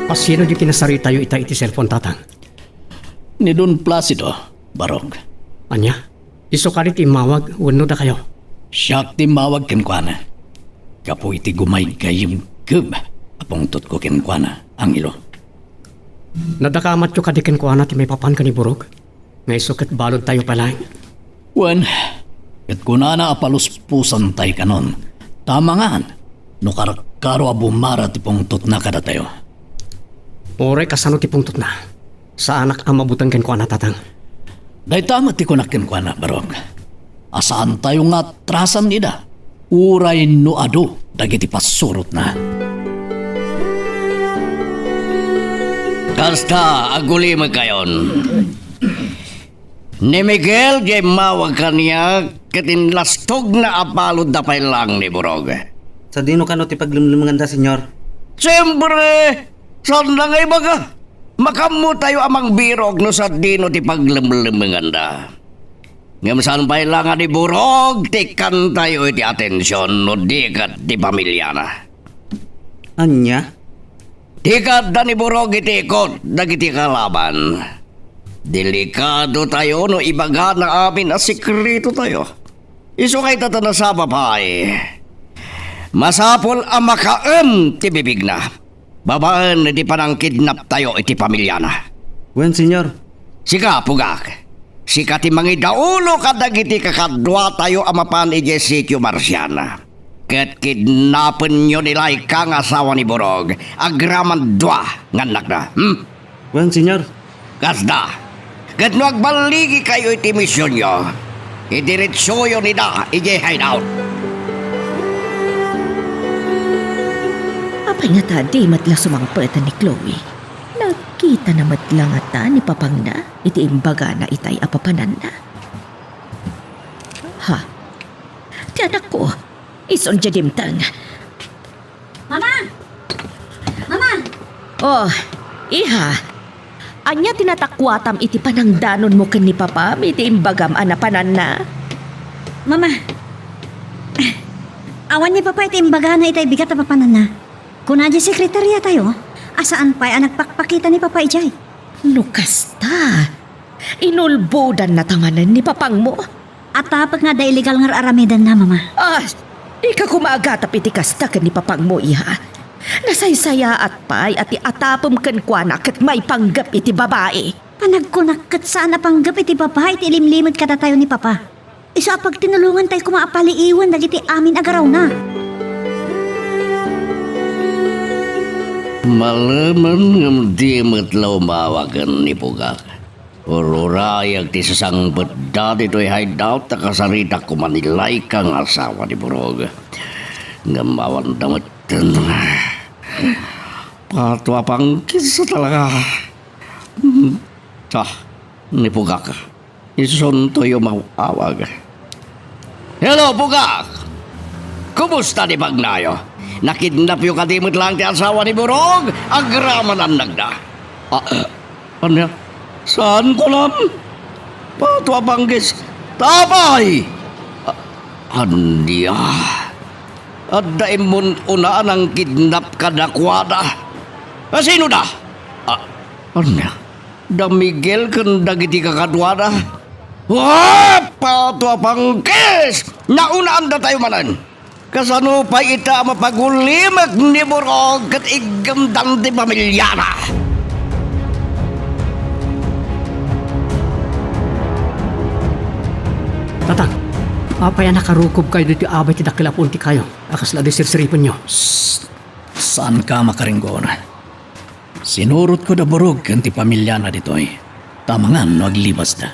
Pasino di kinasari tayo iti cellphone tatang? Ni Don Placido, Barog. Anya? Iso ka rin imawag, wano da kayo. Siyak ti mawag kinkwana. Kapo iti gumay kayim kub. Apungtot ko kinkwana ang ilo. Nadakamat yung kadikin ko ti may papan ka ni Burog. Ngay sukat balod tayo palang. Wan, kat kunana apaluspusan tayo kanon. Tama nga, no karakaro abumara ti pungtot na kada tayo. Oray kasano ti pungtot na. Sa anak ang mabutang ken ko tatang. Dahil tama ti kunak kinkwana, Barog. Asaan tayo nga trasan nida. Uray no ado, dagiti pasurot na. Kasta, aguli magkayon. Ni Miguel, jay mawag kaniya, katinlastog na apalod na pay lang ni Borog. Sa dino ka no ti paglumlumangan da, senyor? Siyempre, saan na nga iba ka? Makamu tayo amang birog no sa dino ti paglumlumangan da. Ngam saan pay lang ni Borog, tikan tayo iti atensyon no dikat ti pamilya na. Anya? Tikat da ni Borog iti ikot, dagiti kalaban. Delikado tayo no ibaga na amin na sikrito tayo. Iso kay tatana sa babae. Masapol ang makaem ti bibig na. Babaan di panang kidnap tayo iti pamilya na. Wen, senyor? Sika, pugak. Sika ti mangidaulo kadagiti kakadwa tayo amapan ije sityo Marciana. Ket kidnapen nyo nila ikang asawa ni Borog. Agraman dwa nganak na. Wen, senyor? Kasda, ket no agbaligi kayo iti misyon nyo. Idiretso yun nila ije hideout. Apay nga tadi matla sumangpatan ni Chloe. Nakita na matla nga ta ni papang na iti imbaga na itay apapanan na. Ha? Ti anak ko, ison jadimtang. Mama! Mama! Oh, iha. Anya tinatakwatam iti panangdanon mo ken ni papa iti imbagam anapanan na. Mama! Awan ni papa iti imbaga na itay bigat na papanan na. Kung nadya sekretarya tayo, asaan pa'y ang nagpakpakita ni papa ijay? Nukasta. Inulbodan na tamanan ni papang mo. At tapag nga da illegal nga aramidan na, mama. Di ka kumagatap iti kasta ken ni papang mo, iha. Nasaysaya at pay at iatapom ken kwanak ket may panggap iti babae. Panagkunak kat saan na panggap iti papa iti ilimlimod kada tayo ni papa. Isa pag tinulungan tayo kumaapaliiwan dagiti amin agaraw na. Malaman ngam di matlaw mawagan ni Pugak. Ururayag ti sasangbat dati to'y hideout na kasarita ko manilay kang asawa ni Burog. Ngamawan damat patwa pang kisa talaga. Ni Pugak. Ison to'y umawawag. Hello, Pugak! Kumusta ni Bagnayo? Nakidnap yung kadimot lang ti asawa ni Burog. Agraman ang nagda. Ano? Saan ko lang? Patwa banggis. Tabay! Andiya. At daimon unaan ang kidnap kadakwada. Sino da? Ano? Da Miguel kan dagiti kakadwada. Patwa banggis! Naunaan da tayo manan. Kasano pa ita mapagulimag ni Burog kat igamdang di pamilyana. Tatang, apaya nakarukob kayo dito abay ti dakilapon ti kayo. Akas la di sirsiripon nyo. Saan ka makaringgon? Sinurot ko da Burog kan ti pamilya na ditoy. Tamangan no aglibas da.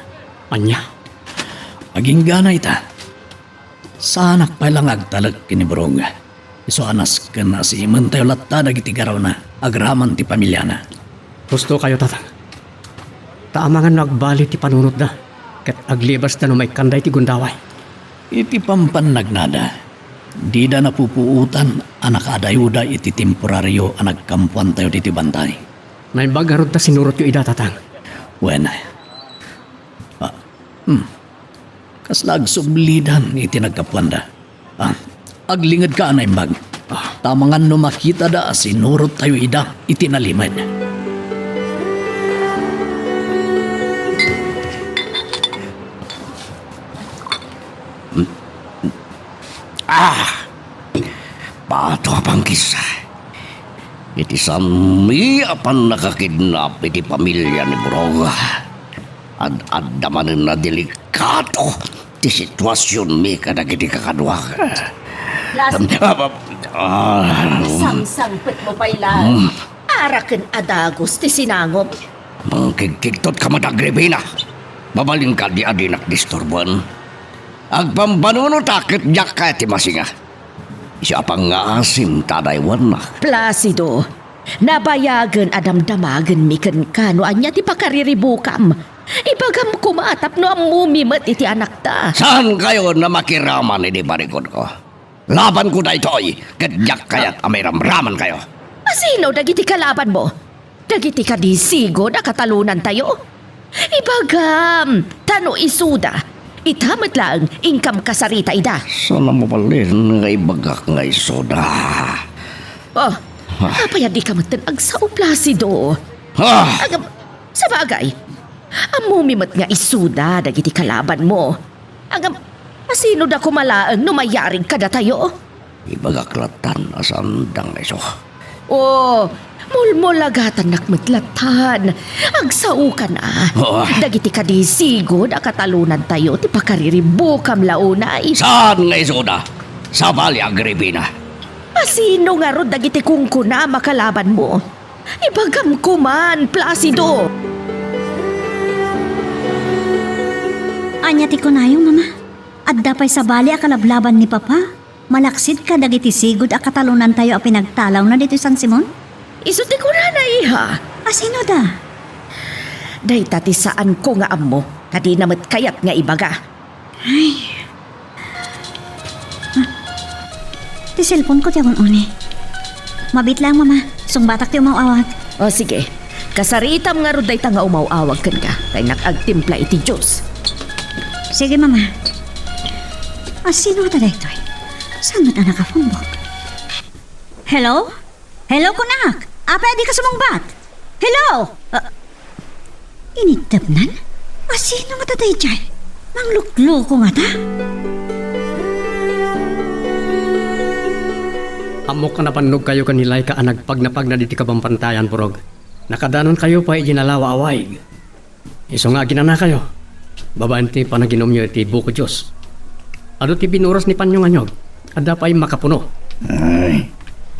Anya? Aging gana ita. Sanak pa lang agtalag kini Burog. Iso anas ka na si iman tayo latta dagiti garaw na agraman ti pamilya na. Gusto kayo, tatang. Taamangan no agbali ti panunot da. Kat aglibas na no may kanday ti gundaway. Iti pampannagnada. Di da napupuutan anak adayuda iti temporaryo anak kampuan tayo diti bantay. Naibagarod ta sinurot yung ida, tatang. Wen. Kaslag sublidan iti nagkapuan da. Aglingad ka na imbag. Tamangan no makita da sinurot tayo ida iti nalimad. Pato pang kisa. Iti sami apan nakakidnap iti pamilya ni Burog. Ad-adamanin na delikato ti sitwasyon mi kadag iti kakadwa. Samsangpet mo pa ilan. Araken adagos ti sinangom. Mangkigkigtot ka madagribina. Babaling ka di adinak disturban. Agpambanuno takit diyak ka ti masinga. Siya pang nga asim tadaywan na. Placido, nabayagan adamdamagan miken ka no anya ti pakariribukam. Ibagam kumatap no ang mumimet iti anak ta. Saan kayo na makiraman iti barikod ko? Laban ko na ito'y kadyak kayat amiramraman kayo. Asino dagiti kalaban mo? Dagiti kadisigo na katalunan tayo? Ibagam, tano isuda. Itamat lang, ingkam kasarita ida. Sana mo palin nga ibagak nga isoda. Oh, apaya di ka matan agsao, Placido. Agam, sa bagay, ang mumimat nga isuda dagiti kalaban mo. Agam, asino da kumalaang numayaring kada tayo? Ibagaklatan asandang iso. Oh, mulmulagatan nakmetlatan. Agsao ka na. Dagiti kadisigo na katalunan tayo ti pakariribukam launay. Saan nga isoda? Sa Bali Agripina. Asino nga ro dagiti kungkuna makalaban mo? Ibagam ko man, Placido. Anya ti kunayo, mama. Adda pa'y sa bali akalablaban ni Papa. Malaksid ka dagiti sigud a katalunan tayo a pinagtalaw na dito San Simon? Isuti ko na iha. Asino da? Day tati saan ko nga ammo. Kadi namat kayat nga ibaga. Ay. Ti cellphone ko tiyakon uni. Mabit lang, mama. Sungbatak ti umawawag. O sige, kasaritam nga ro day ta nga umawawag kan ka. Kay nakagtimpla iti Diyos. Sige, mama. Asino ta dayto? Saan mo na nakafumbok? Hello? Hello, kunak! Apa di ka sumungbat? Hello? Inigdabnan? Asino nga tatay dyan? Manglukluko nga ta? Amok ka napanog kayo kanilay ka anagpag na diti kabampantayan, Burog. Nakadanon kayo pa ijinalawa away. Iso nga ginana kayo. Babaan ti panaginom nyo iti buko Diyos. Ado ti binuros ni Panyong Anyog. Ada pa'y makapuno. Ay,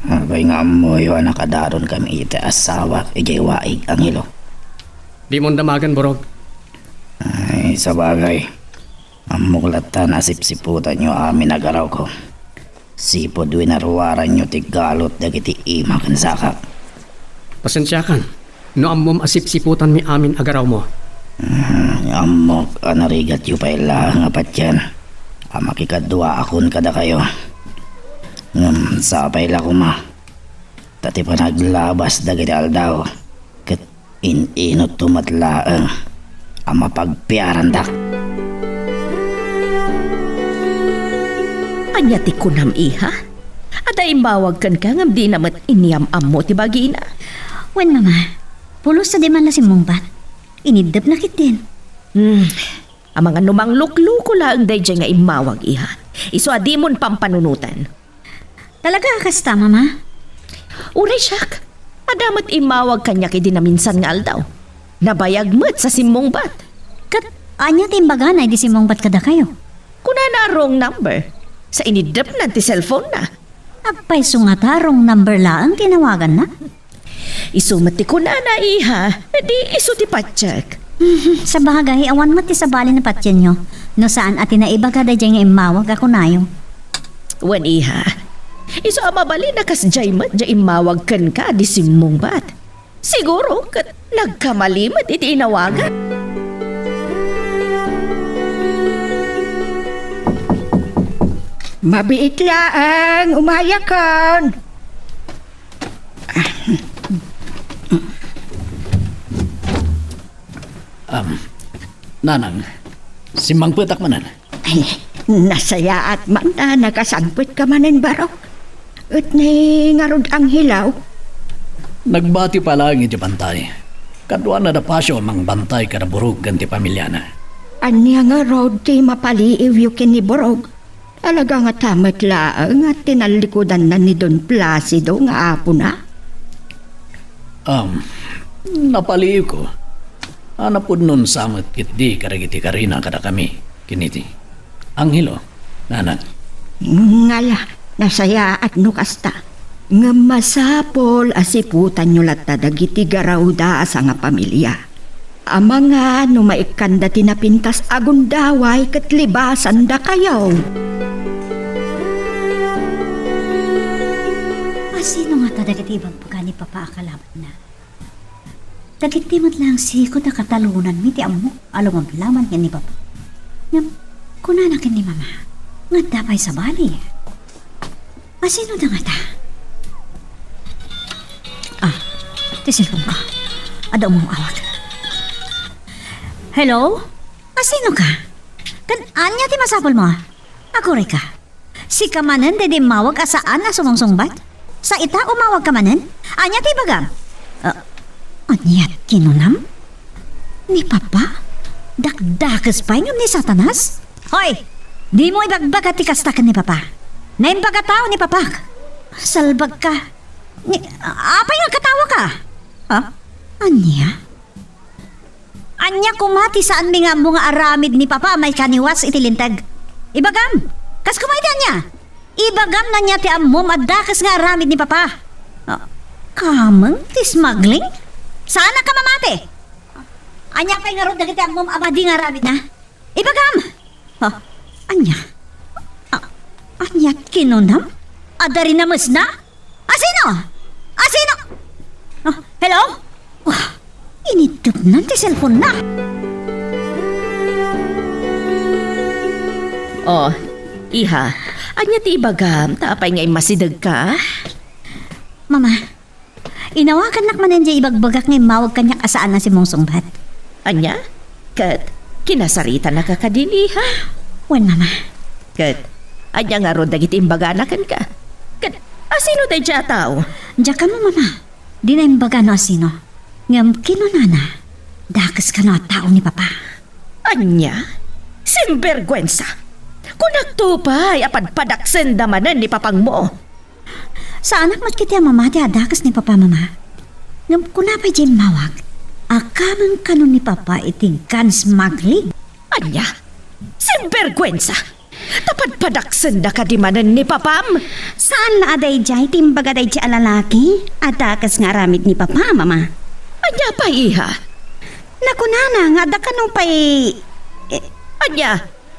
abay nga mo yung nakadaron kami iti asawa ijay waig ang hilo. Di mo damagan, Borog. Ay, sa bagay. Ang muklatan asip-siputan nyo amin nagaraw ko. Sipod winaruwaran nyo ti galot dagiti ima kan sakap. Pasensya kan. No amom asip-siputan mi amin agaraw mo. Amok anarigat yu pa ilang apat yan. Amakikadwa akon kada kayo. Sapay la kuma. Tati pa naglabas dagiti aldaw. Kat inot tumatlaang. Ang mapagpiarandak. Anya ti kunam iha? At ay mawag kan ka ngam di namat inyam-am mo ti bagina. Wen, mama. Pulos sa di man la si Mungbat. Inidap na kitin. Ang mga numang lukluko lang day dyan nga imawag iha. Iso adimon pampanunutan. Talaga kasta, mama? Uray siyak. Adamat imawag kanya kidi na minsan nga aldaw. Nabayag mo't sa simong bat. Kat, anya timbaga na di si Mungbat kada kayo. Kuna na wrong number. Sa inidap na ti cellphone na. Agpay sungatarong number laang tinawagan na. Isumati ko na iha. Di iso ti patsyek. Sa bagay, awan mo ti sabali na patyan nyo. No saan at tinaiba ka da dyan nga imawag ako na yung. Wan iha. Iso amabali na kas jay mat jay imawag kan ka di simong bat. Siguro kat nagkamalimat iti inawagan. Mabiit laang, umayakan. Nanang, si Mang Petak manan. Ay, nasaya at man na nakasangpit ka manin barok. At ni ngarod ang hilaw. Nagbati pa lang iti bantay. Kadwa na da pasyo mang bantay kada burog ganti pamilya na. Anya nga road ti mapaliiw yu kiniborog. Talaga nga tamat laang at tinalikudan na ni Don Placido nga apo na. Napaliw ko. Anapod nun samot kitdi karagiti karina kada kami. Kiniti. Anghelo, nanan. Ngala, nasaya at nukasta. Nga masapol asiputan nyo latta dagiti garawda sa nga pamilya. Ang mga numaikanda tinapintas agundaway kat libasan da kayo. Sino nga ta dagiti ibang pagka ni Papa akalaman na? Dagiti mat lang siko na katalunan mi ti amo along ang laman yan ni Papa. Ngam, kunanakin ni Mama. Nga dapay sa bali. Sino na nga ta? Tisilpon ko. Adaw mong awag. Hello? Sino ka? Kan anya ti masapol mo? Ako rin ka. Si kamanan de mawag asaan na sumungsungbat? Sa ita umawag ka manen? Anya ti bagam? Anya kinunam? Ni Papa? Dakdakas pa yung ni Satanas? Hoy! Di mo ibagbag at tikastakan ni Papa. Naimbaga tao ni Papa. Salbag ka. Apay nga katawa ka? Ha? Anya? Anya kumati saan mi nga mga aramid ni Papa may kaniwas itilintag. Ibagam! Kas kumaida niya? Ibagam na niya ti amom at dakas nga aramid ni Papa. Kamang ti smuggling? Saan ka mamati? Anya kay nga ron dagiti amom amadi nga aramid na? Ibagam! Anya? Anya kinunam? Adari na mas na? Asino? Asino? Hello? Inidop na ti cellphone na. Iha, anya ti ibagam, tapay ngay masidag ka? Mama, inawakan nak manan dya ibagbagak ngay mawag kanyak asaan na si Mungsungbat. Anya? Kat, kinasarita na ka kadin, iha? Wen, Mama. Kat, anya nga ro dagiti imbaganakan ka? Kat, asino tayo dya tao? Diya ka mo, Mama. Di na imbaga no asino. Ngam kinunana, dakas ka no at tao ni Papa. Anya? Simbergwensa! Kung nagtupay, apadpadaksen damanan ni Papang mo. Sa anak mat kiti Mama, di adakas ni Papa, Mama. Ngam kunapay dyan mawag, akamang kanon ni Papa itingkan smuggling. Anya? Simbergwensa! Tapadpadaksan da ka di manan ni papam. Saan na aday jay timbaga day jay alalaki? Atakas nga aramid ni papa, mama. Anya pa iha. Naku nana, nga da ka nung pa'y... Anya,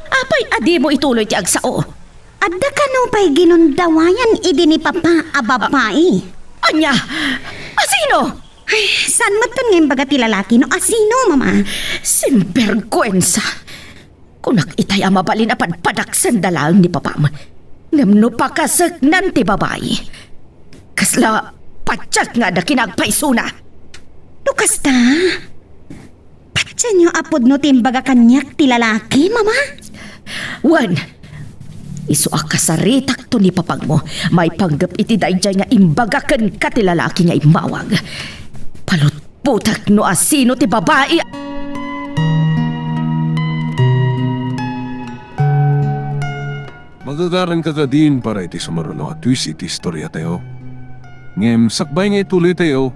apay adi mo ituloy ti agsao. Adda ka nung pa'y ginundawayan idi ni papa ababai. Anya, asino? Ay, saan mo ton ngayon baga ti lalaki no? Asino, mama? Sinvergüenza. Kunak itay amabalin apan padaksan dalang ni papam. Ngamno pa kasagnan ti babae. Kasla patsak nga da kinagpaisuna. Lukas ta? Patsan nyo apod no timbaga kanyak ti lalaki, mama? Wan, iso akasaritak to ni papag mo. May panggap iti dayjay nga imbagakan ka ti lalaki nga imawag. Palutputak no asino ti babae. Magagaran ka din para iti sumaruno at twist iti istorya tayo. Ngem sakbay nga ituloy tayo,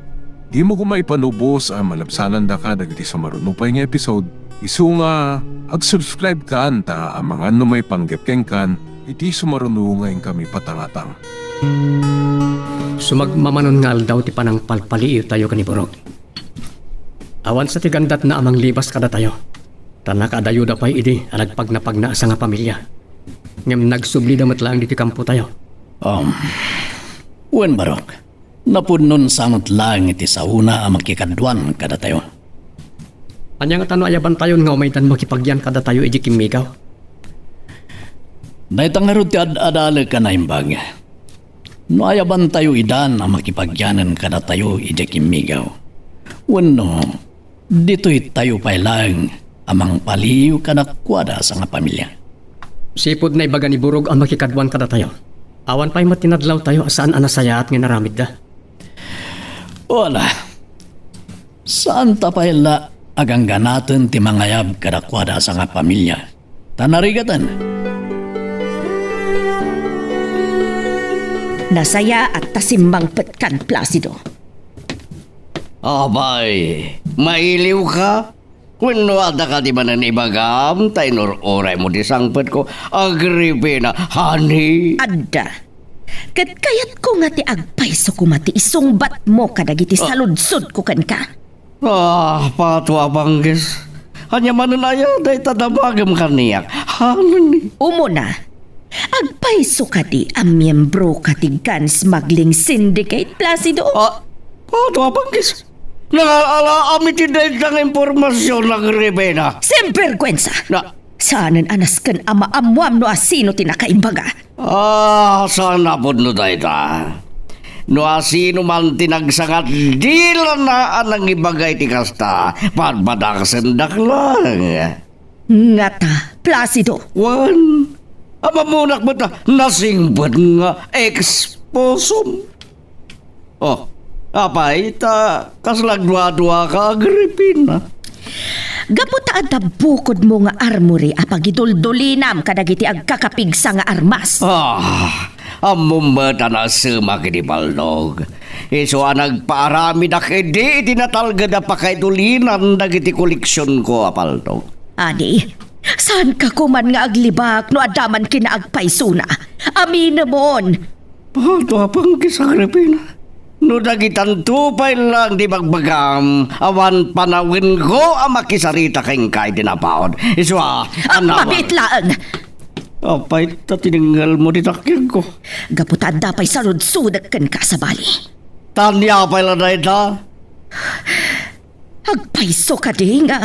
di mo kumaipanubos ang malabsanan da ka dagiti sumaruno pa nga episode. Isu nga, ag-subscribe ka anta ang mga may panggap kan iti sumaruno ngayon kami patangatang. Sumagmamanon ngal daw ti panang palpaliir tayo kaniborog. Awan sa tigandat na amang libas kada tayo. Tanakadayo da pa'y idi alagpag na sa nga pamilya. Ngam nagsubli damat lang di ti kampo tayo. Wen barok. Napunon samot lang iti sauna ang makikadwan kada tayo. Anya nga tano ayaban tayo nga umaytan makipagyan kada tayo iji kimigaw. Naitangarod ti ad-adala ka na imbag. No ayaban tayo idan ang makipagyanan kada tayo iji kimigaw. Wano, dito'y tayo pa'y lang amang paliw kanakwada sa nga pamilya. Sipod na ibaga ni Burog ang makikadwan kada tayo. Awan pa'y matinadlaw tayo asaan anasaya at nga naramid da. Wala. Saan tapayla agang ganatan ti mangayab kadakwada sa nga pamilya? Tanarigatan. Nasaya at tasimbang petkan Placido. Abay, mailiw ka? Kung ada ka di manan ibagam, tayo oray mo di sangpet ko, Agripina, honey. Adda. Kat kayat ko nga ti agpayso ko mati isungbat mo kadagiti saludsod ko kan ka. Patwa banggis. Hanya manunaya, day tadamagam kaniyak. Honey. Umuna, agpayso ka di ang miyembro ka ti Gun Smuggling Syndicate, Placido. Patwa banggis. Nangala amit hindi ng impormasyon ng Agripina. Sempergwensa! Na, Saanan anas kan ama amuam no asino tinakaimbaga. sana po no dayta. No asino man tinagsangat dila na anang ibagay ti kasta. Padpadakasendak lang. Ngata, Placido. Wan, amamunak mo ta, nasingbad nga exposum. Apay ta, kaslagdwa-dwa ka, Agripina. Gaputa adda bukod mo nga armory apagiduldulinam kadagiti agkakapigsa nga armas. Amumata na suma kinipaldog. Iso nagpaarami na kedi itinatalga na pakaidulinan dagiti koleksyon ko, apaldog. Ani, saan ka kuman nga aglibak no adaman kinaagpaysuna? Amina mon. Pato apang Agripina. No dagitan tupay lang di magbagam, awan panawin ko ang makisarita kayong kay dinapaon. Iswa, Mabit laang. Apay, tatininggal mo ditakyan ko. Gaputa adda pa'y sarud-sudak kan ka sa bali. Tanya pa'y lanay ta. Agpayso ka di nga.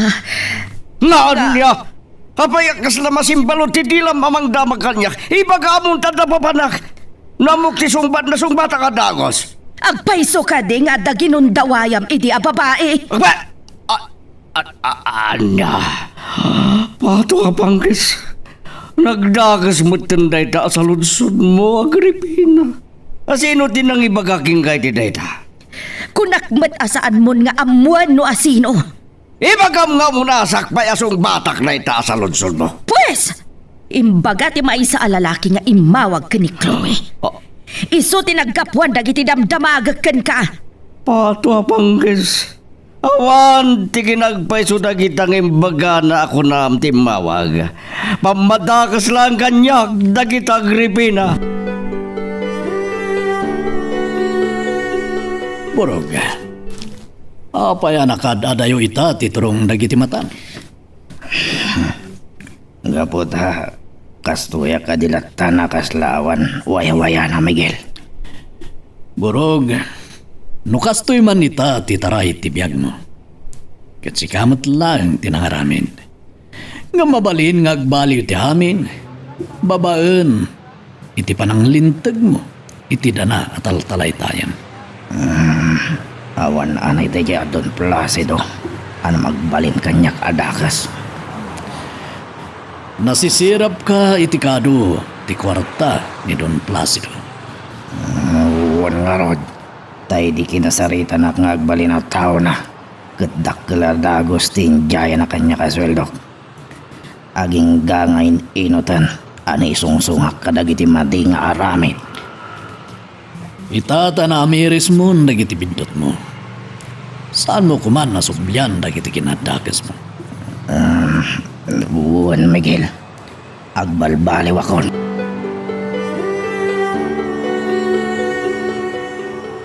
Nanya! Apay, kasla masimbalot tidilam amang damag kanyak. Ibaga among tadapapanak. Namukti sungbat na sungbata ka dagos. Agpayso ka di nga da ginundawayam idi a babae. Anya, pato ka panggis. Nagdagas mo tinday ta sa lunsod mo, Agripina. Asino din ang ibagaking kay ti dayta? Kunakmat asaan mon nga amuan no asino. Ibagam nga muna sakpay asong batak na ita sa lunsod mo. Pues, imbaga ti maisa a lalaki nga imawag ka ni Chloe. Iso tinagkapuan dagiti damdamagag kan ka. Pato panggis. Awan, tiginagpay suda kitang imbaga na ako na timawag. Pamadakas lang kanyak, dagita agripina. Borog, apa yan nakadadayo ita titurong dagiti matan? Gaputa, kastuya ka dilatan na kaslawan, waya-waya na Miguel. Borog, nukastoy man ita titaray tibiyag mo. Kat si kamot lang tinangaramin. Nga mabalin nga agbaliw ti amin, babaan, iti panang lintag mo, iti dana at altalay tayan. Awan anay tayo Don Placido, ano magbalin kanyak adakas. Nasisirap ka iti kado, ti kwarta ni Don Placido. Wan nga rod, tayo di kinasarita na nga agbalin na tao na. Kadak kaladagos ting jaya na kanya kasweldok. Aging gangayin inutan, ani sungsungak kadagiti madi nga aramid. Itata na amiris mo dagiti bindot mo. Saan mo kuman nasubyan dagiti kinadagas mo? Buwan Miguel, agbalbaliw ako.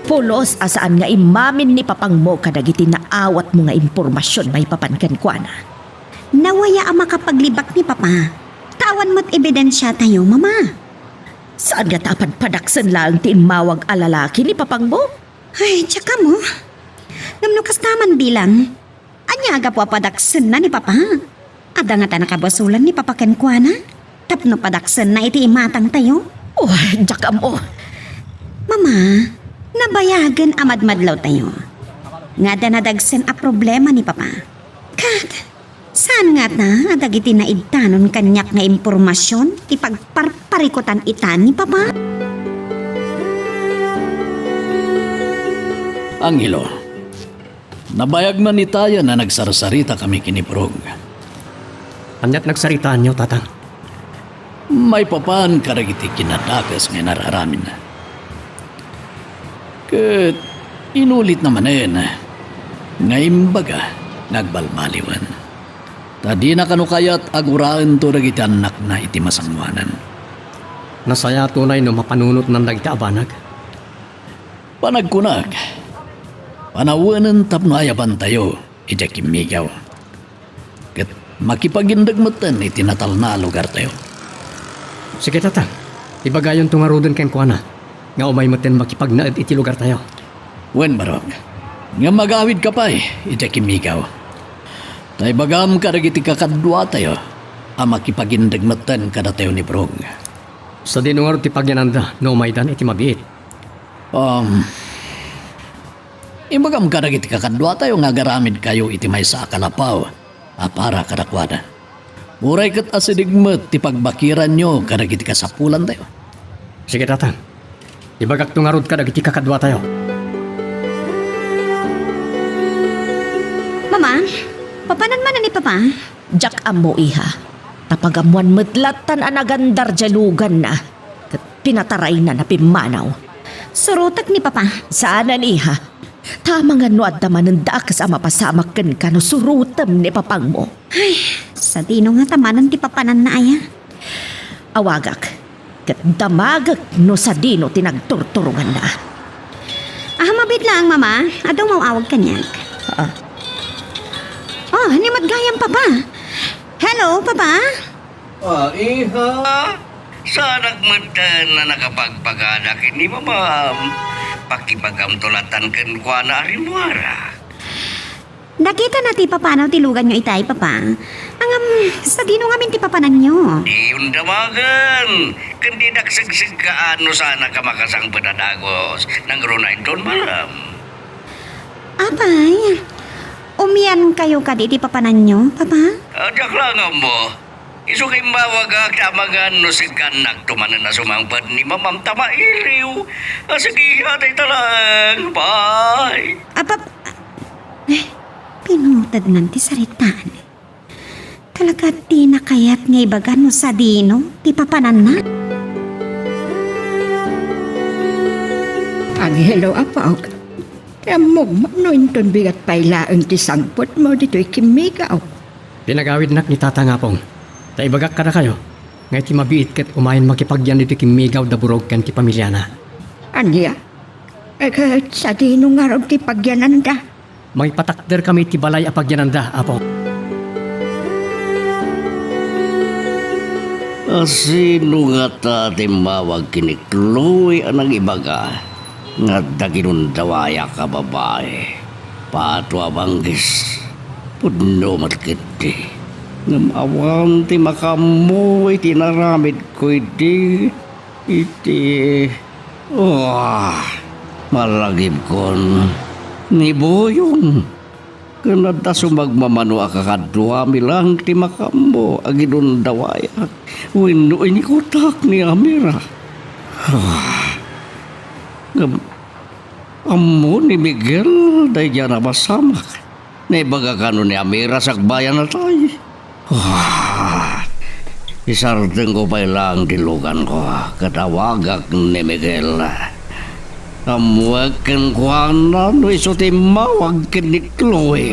Pulos asaan nga imamin ni papang mo kadagiti na awat mo nga impormasyon may papankan kwa na. Nawaya ang makapaglibak ni Papa. Tawan mo't ebidensya tayo, Mama. Saan nga tapan padaksan lang ti mawag alalaki ni papang mo? Ay, tsaka mo. Namnukas naman bilang. Anyaga po padaksan na ni Papa. Ada nga ta nakabasulan ni Papa Kenkwana. Tapno padaksan na iti imatang tayo. Oh, tsaka mo. Mama, nabayagan amadmadlaw tayo. Nga da nadagsen a problema ni Papa. Kat, saan nga na adagiti na idtanon kanyak nga impormasyon ipagparparikutan itan ni Papa? Angelo, nabayag man ni tayo na nagsarsarita kami kiniprog. Anyat nagsaritaan niyo, tatang. May papan karagiti kinadagas nga nararamin na. Kat inulit naman nga imbaga nagbalbaliwan. Tadi na kanukayat aguraan to dagiti anak na iti masangwanan. Nasaya tunay no mapanunot ng dagiti abanag. Panagkunag, panawanan tapno ayaban tayo, iti kimigaw. Kat makipagindagmatan iti natal na lugar tayo. Sige, tatang. Ibagayon tungarudon ken kuana. Nga umay maten makipagnaad iti lugar tayo. Wen barok, nga magawid ka pa iti kimigaw. Tay bagam karagiti kakadwa tayo, ang makipagindagmatan kada tayo ni Brog. Sa dinungar ti pagyananda no umay dan iti mabiit. Ibagam karagiti kakadwa tayo nga garamid kayo iti may sa kalapaw, para kadakwada. Muray kat asidigmat ti pagbakiran nyo karagiti kasapulan tayo. Sige, tatang. Ibagak tungarod ka dagiti kakadwa tayo. Mama, papanan man na ni Papa? Jak amo iha. Tapagamuan medlatan anagandar jalugan na. Kat pinataray na napimanaw. Surutak ni Papa. Saanan iha? Tama nga no at daman ng daakas ang mapasamak ka no surutam ni papang mo. Ay, sa dino nga tamanan ti papanan na aya. Awagak. Kat damagak no sa dino tinagturturungan na. Mabit lang, Mama. Adaw mawawag kanyak. Oh, ni Matgayang Papa. Hello, Papa? Iha, saan nagmatan na nakapagpagadak ni Mama? Pakipagam tulatan ken kwa na arimwara. Nakita na ti Papa ti lugan nyo itay, Papa. Sa dino ngamin ti papanan nyo. Di yung damagan. Kandi naksagsig ka ano sana ka makasang padadagos. Nang runay doon malam. Apay, umiyan kayo ka di ti papanan nyo, Papa? Adak lang mo. Iso kay mawagak tamagan no si kanak tumanan na sumangpad ni Mamam Tama Iliw. Sige, atay talang. Bye. Pinutad man ti saritaan. Talaga di na kayat nga ibagan no sa dino, ti papanan na. Angelo, apaw. Among manointon bigat paila ang tisangpot mo dito'y kimigaw. Pinagawid nak ni tata nga pong. Taibagak ka na kayo. Ngay ti mabiit ket umayan makipagyan dito kimigaw da burog kan ti pamilya na. Anya? Sa dino nga ron ti pagyananda. May patakder kami ti balay apagyananda, apo. Sino nga ta timawag kini Chloe anang ibaga? Nga daginundawaya ka babae. Pato abanggis. Pudno matkiti. Ngamawan ti makamu iti naramid ko iti. Malagib kon. Ni Boyong. Kanada sumagmamano akakadwa milang ti makamu aginundawaya. Wino ini kotak ni Amira. Amo ni Miguel day dyan na masamak. Naibaga ka ni Amira sa bayan na tayo. Isardeng ko pa ilang dilugan ko. Katawagak ni Miguel. Amuakan ko na no iso timawag ka ni Chloe.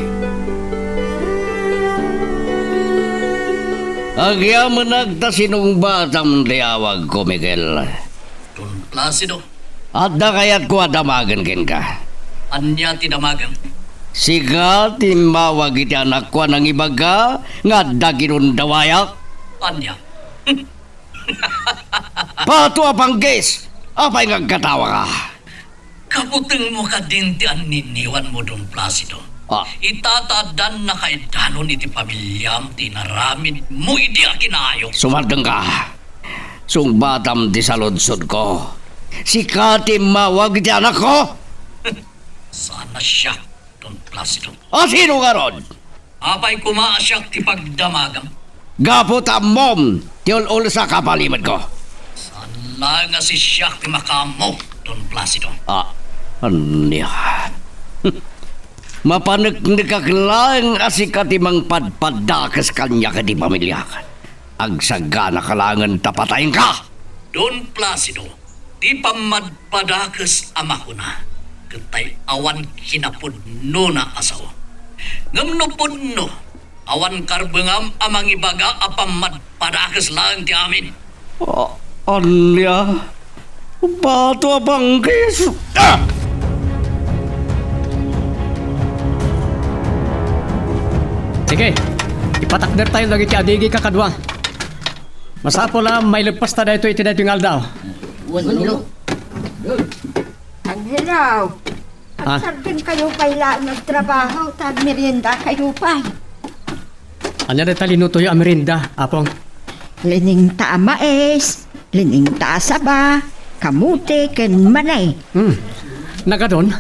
Agya managta sinong batang liawag ko, Miguel. Don Placido, Adda kayat ko adamagan ken ka. anya tinamagan. Siga timawag iti anak ko nang ibaga nga adda ginundawayak. Anya? Pato abanggis. Apay nga katawa ka. Kaputeng mo ka din ti aniniwan mo, Don Placido. Itatadan na kay danon iti pamilyam ti naramid mo iti akinayo. Sumardeng ka. Sungbatam di saludsod ko. Si Kati mawag iti anak ko. Sana siya, Don Placido. Sino ka ron? Apay kumaasyak ti pagdamagam. Gaputam mom. Tiul-ul sa kapalimad ko. Sana nga si siya ti makamo, Don Placido. Anya? Mapanagnikak lang asika ti mang padpadakas kanya ka di pamilya. Agsagana kalangan tapatayin ka. Don Placido, di pamadpadakas ama ko na. Katay awan kinapudno na asaw. Ngamnopudno, awan karbengam amang ibaga apamadpadakas lang ti amin. Anya? Bato abanggis. Sige, ipatakder tayo lagi ti adigi kakadwa. Masapo lang may lagpas ta dito iti dito yung aldaw. Ang hilaw. Ha? At sardin kayo paila nagtrabaho, tag merienda kayo pa. Anya dito linuto yung amerinda, apong. Lining ta mais, lining ta saba, kamuti, ken manay. Nagadon?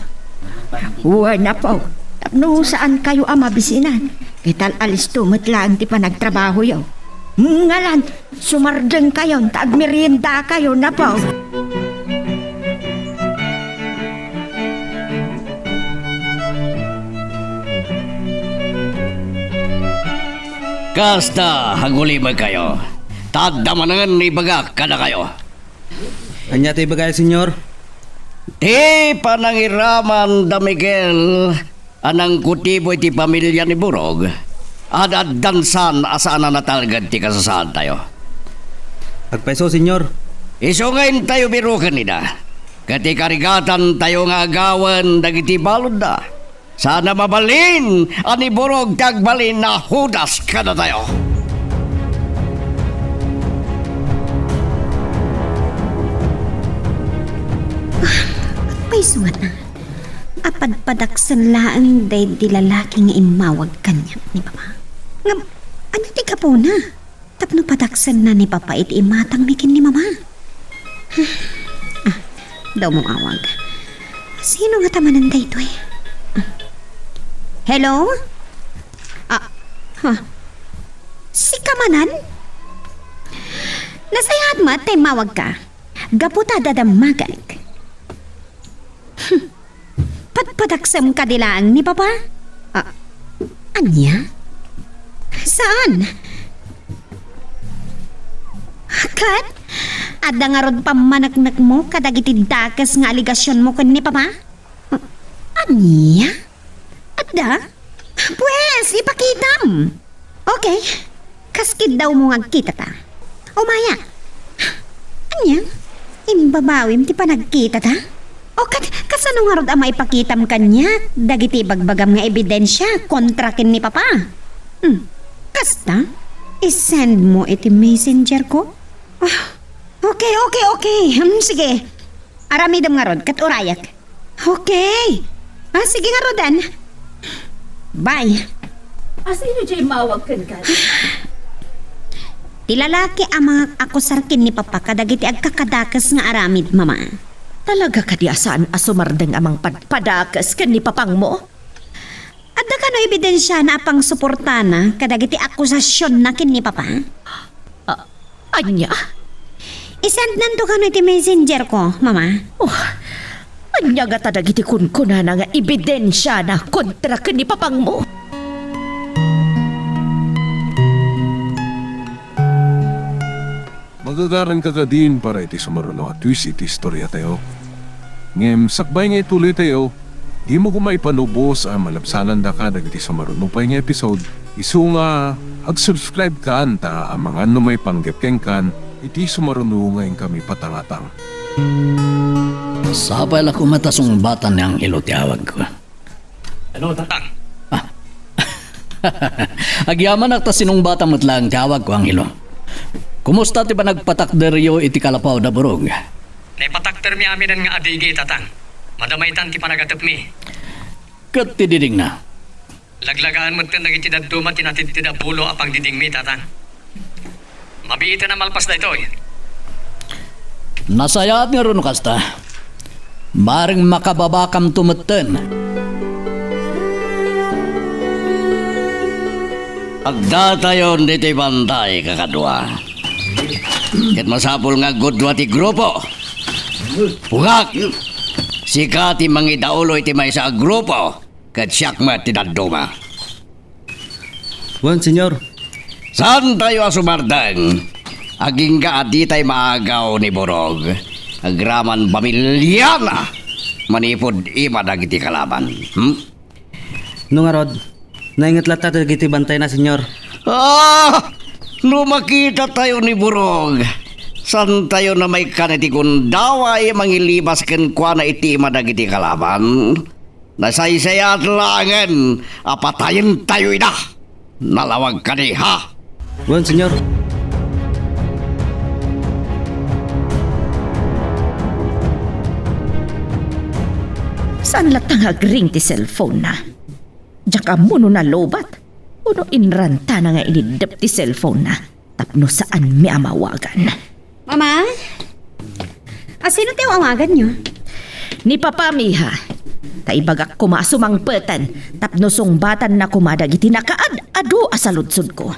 Uwa na po. Tapno saan kayo mabisinan? Kital alis tumot lang ti pa nagtrabaho yaw. Ngalan, sumardeng kayo, tag merienda kayo na po. Kasta, hagulimay kayo. Tagdamanangan ni bagak kada kayo. Anya tayo bagay, senyor? Di panangiraman da Miguel anang kutibo iti pamilya ni Burog. Adad dansan asaan na natalagad ti kasasaan tayo. Agpeso, senyor. Iso ngayon tayo birukan nida. Kati karigatan tayo nga agawan dagiti balod da. Sana mabalin ani Burog tagbalin na hudas kada tayo. May sumat na. Apadpadaksan laang day di lalaki nga imawag kanya ni Papa. Nga, ano di ka po na? Tapno padaksan na ni Papa iti imatang mikin ni Mama. Daw mong awag. Sino nga tamanan day ito eh? Hello? Si Kamanan? Nasayad mo at mawag ka. Gaputa dadamagag. Padpadaksam ka dilaan ni Papa? Anya? Saan? Kat? Ada nga rod pamanagnak mo kadagiti dakas nga aligasyon mo kan ni Papa? Anya? Adda? Pues, ipakitam. Okay. Kaskid daw mo ngagkita ta. Umaya. Anya? Imbabawim ti pa nagkita ta? O kasano nga rod ang maipakitam kanya? Dagiti bagbagam nga ebidensya kontra kin ni Papa. Kasta? I-send mo iti messenger ko? Okay. Sige. Aramidam nga rod, kat urayak. Okay. Sige nga rodan. Bye. Sino dyan mawag ka? Tilalaki ang mga akusarkin ni Papa kadagiti agkakadakas nga aramid, Mama. Talaga ka di asaan asumardeng amang padpadakas kan ni papang mo? Adda ka no ebidensya na apang suportana kadagiti akusasyon na kin ni Papa? Anya? I-send nanto ka no iti messenger ko, Mama. Anya nga tadagiti kunkuna na nga ebidensya na kontra kan ni papang mo? Magagaran ka din para iti sumaruno at twist iti istorya tayo. Ngem, sakbay nga ituloy tayo, di mo kumaipanubos ang malabsanan da ka dagiti sumaruno pa nga episode. Isu nga, ag-subscribe ka anta ang mga may panggepkeng kan, iti sumaruno ngayon kami patangatang. Sapay la kumatasong bata niyang ilo tiyawag ko. Ano, tatang? Agyaman ak ta sinong bata matlang tiyawag ko ang ilo. Kumusta ti ba nagpatakderyo iti kalapaw da burog? Naipatakter mi amin nga adigi, tatang. Madamaitan ti panagatap mi. Kat ti diding na. Laglagaan mo ito nagitidad duma tinatid tida pulo apang diding mi, tatang. Mabiita na malpas na ito eh. Nasayaat nga ron kasta. Maring makababakam tumeten. Agdatayon dito'y bantay, kakadwa. Ket masapul nga gudwa ti grupo. Pugak! Sika ti mangidaulo iti may sa grupo. Ket siyakmat ti daduma. Wan, senyor. Saan tayo asumardang? Aging ka at di tayo maagaw ni Borog. Agraman pamilya na. Manipod ima dagiti kalaban. No nga rod, naingat lata dagiti bantay na, senyor. Lumakita tayo ni Borog. San tayo na may kaniti kundaway mangilibas ken kwa na iti madagiti kalaban. Nasaysayat langan, apatayin tayo ina. Nalawag ka ni ha. Wan, senyor. Saan latang agring ti cellphone na? Diyan ka muno na lobat. Uno inranta na nga inidap ti cellphone na. Tapno saan mi amawagan. Mama? Sino tayo awagan nyo? Ni Papa Miha. Taibagak kumasumang petan. Tapno sungbatan na kumadag iti nakaad-ado asaludsod ko.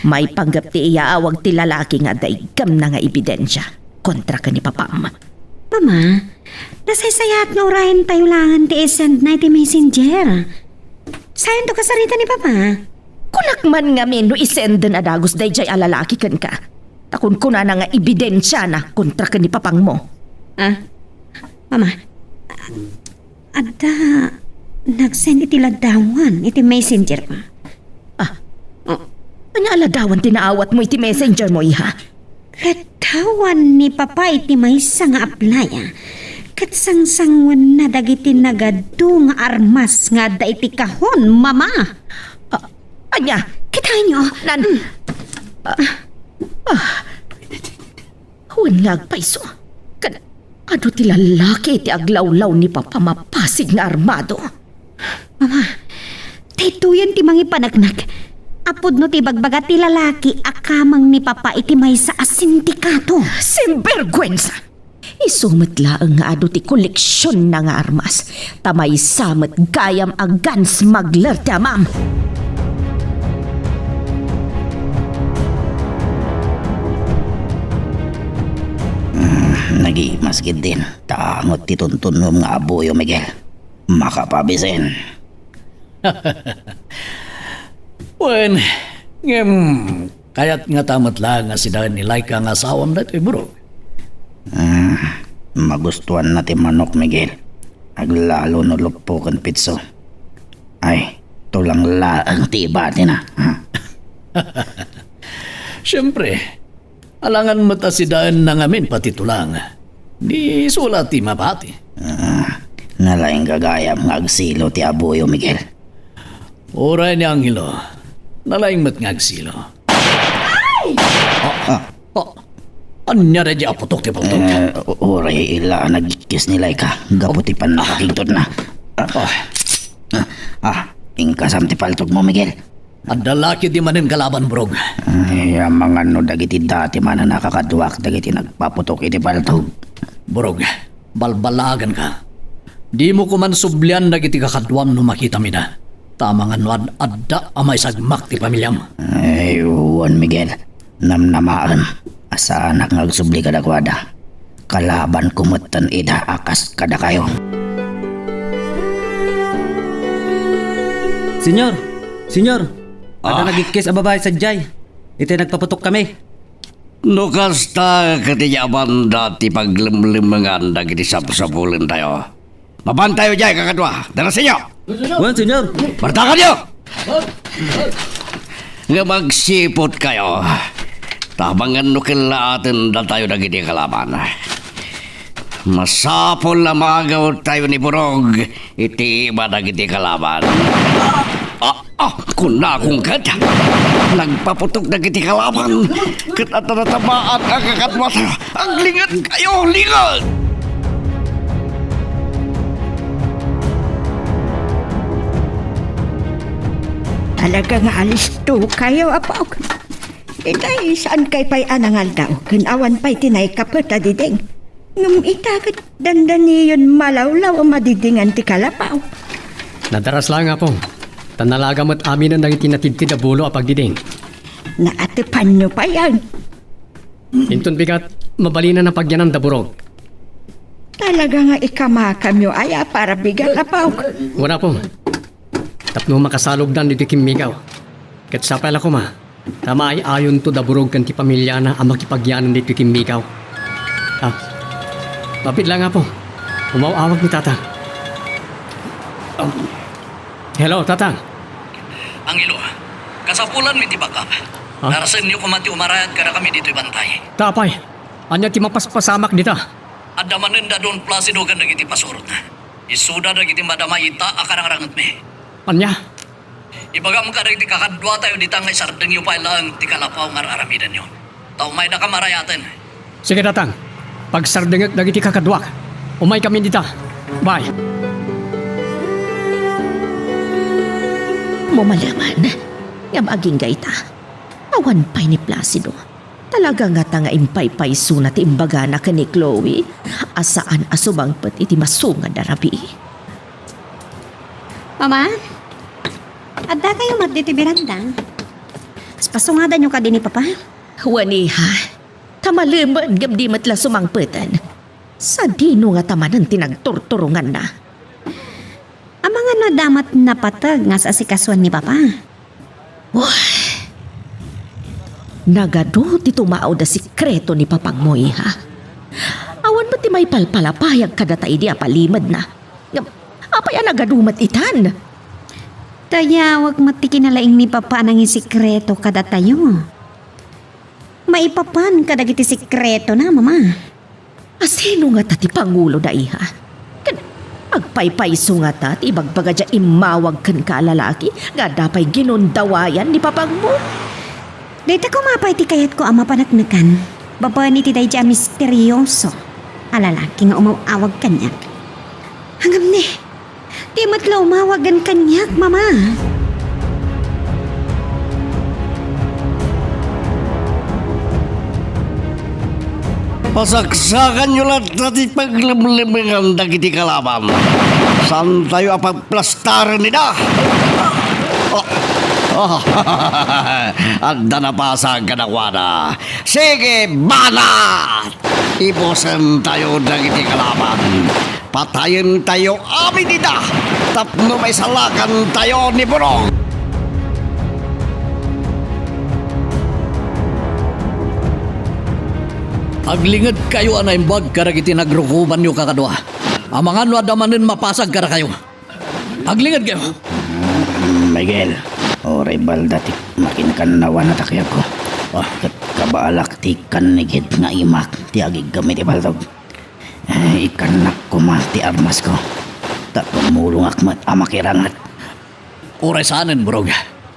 May panggap ti iaawag ti lalaki nga daigam na nga ebidensya. Kontra ka ni Papam. Mama, nasaysayat nga urahin tayo langan ti send na iti messenger. Sayon to kasarita ni Papa. Kunakman nga men no isenden adagos dayjay alalaki ken ka. Takon kuna na nga ebidensya na kontra ka ni Papang mo. Mama, adda nagsend iti ladawan iti messenger pa. Anya aladawan tinaawat mo iti messenger mo iha? Ladawan ni Papa iti maysa nga aplaya. Kat sangsangwan na dagiti nagadu nga armas nga da iti kahon, Mama. Anya, Kita nyo. Huwag nga agpaiso. Ano ti lalaki iti aglawlaw ni Papa mapasig nga armado? Mama, taytuyan ti mangi panagnak. Apod no ti bagbaga ti lalaki akamang ni Papa iti maysa a sindikato. Simbergwensa! Isumit laang nga ado ti koleksyon na nga armas. Tamay samet gayam a gun smuggler ti amam. Nagi maskid din. Tangot ti tuntunom nga abuyo, Miguel. Makapabisen. Wen, kayat nga tamat lang nga sila ni Laika nga asawam na ito, bro. Magustuhan natin manok, Miguel. aglalo no lupukan pitso. Ay, tulang laang tibati na. Ha? Siyempre, alangan matasidaan na ngamin pati tulang. Di sulati mapati. Nalaing gagayam nga agsilo ti Abuyo, Miguel. Oray ni Angelo, nalaing matngagsilo. Anya rin di aputok ti paltok. Oray ila nagkis nila ka. Gaputi pan nakakingtod na. Ingkasam ti paltok mo, Miguel. Adalaki di manin kalaban, brog. Ay, ang mga no dagiti dati man na nakakaduwak dagiti nagpaputok iti paltok. Brog, balbalagan ka. Di mo ko man sublian dagiti kakadwam no makita mi na. Tama nga nuad adda amay sagmak ti pamilyam. Ay, uwan, Miguel. Namnamaan. Asa anak ngagsubli kada kwada. Kalaban kumutan ida akas kada kayo. Senyor, ada nagikis ang babae sa Jay. Ito nagpaputok kami. No kasta katiya banda ti paglimlimangan dagiti sapsapulin tayo. Mabantayo jay kakadwa. Dara sa inyo. Wan, senyor. Bartakan nyo! Nga magsipot kayo. Tabangan no kilaatin na tayo dagiti kalaban. Masapol na magaw tayo ni Burog. Iti iba dagiti kalaban. Kuna akong gada. Nagpaputok dagiti kalaban. Katatabaan ang kakatwa tayo. Ang lingat kayo, lingat! Talaga nga alis to kayo, apaw. Itay, saan kay pa'y anangal daw? Kinawan pa'y tinay kapit adiding. Ngam itakat dandan niyon malawlaw ang madidingan ti kalapaw. Nadaras lang nga po. Tanalaga mo't amin ang itinatidtid na bulo apag diding. Naatipan nyo pa yan. Intun bigat, mabalina na pagyanan da burog. Talaga nga ikamakam nyo aya para bigat apaw. Wala po. Tapno makasalog dan dito kimigaw. Kat sa pala ko ma, tama ay ayon to da burog kan ti pamilya na ang makipagyanan dito kimigaw. Mapit lang nga po. Umawawag ni Tatang. Hello, Tatang. Angelo, kasapulan mi ti bakap. Narasan niyo kumati umarayad ka na kami dito ibantay. Tapay, anya ti mapaspasamak dita. Adda manen da doon plasido kan nagiti pasurot na. Isuda nagiti madamayita akarangarangat mi. Anya? Ibagam ka nagiti kakadwa tayo ditang ngay sardeng yu pa ilang ti kalapaw nga aramidan nyo. Tao may na kamarayaten. Sige, Tatang. Pag sardengag dagiti kakadwak, umay kami dita. Bye. Mumalaman, nga maging gaita. Awan pa'y ni Placido. Talaga nga nga impay-pay sunat imbaga na ka ni Chloe. Asaan asubang pat iti masungad na rabi. Mama, adda kayo magditi beranda. Pasungadan nyo ka din ni Papa. Waniha, tamalimad gabdi matla sumangpetan. Sa dino nga tamanan tinagturturungan na. Ang mga nadamat na patag nga sa asikasuan ni Papa. Wah, nagado ti tumao da sikreto ni Papang mo iha. Awan ba ti may palpalapayag kadatay di apalimad na. Apay nagadumat itan. Kaya wag matikinalaing ni Papa nang isikreto kada tayo. Maipapan kadagiti sikreto na, Mama. Asino nga tati Pangulo da iha? Agpaypayso nga tat, ibagbaga dya imawag kan ka lalaki, nga dapay ginundawayan ni Papang mo. Dito ko mapay ti kayat ko ama panaknakan. Baba ni ti day dya misteryoso. Alalaki nga umawag kanyak. Hangam ni, di matla umawagan kanyak, Mama. Pasaksakan nyo lang dati paglimlimingan dagiti kalaban. Saan tayo apagplastaran nila? Anda na pasag ka na kwada. Sige, banat! Ibosan tayo dagiti kalaban. Patayin tayo amin nila. Tapno may salakan tayo ni Burong. Aglingad kayo anay bag karagiti nagrukuman nyo kakadwa. Ang mga nuadamanin mapasag ka na kayo. Aglingad kayo. Miguel, oray balda ti makinakanawa na takya ko. Kat kabalak ti kanigid nga imak ti agig gamit ti baltog. Ikanak ko ma ti armas ko. Tapumulong akmat amakirangat. Oray saanin, Borog.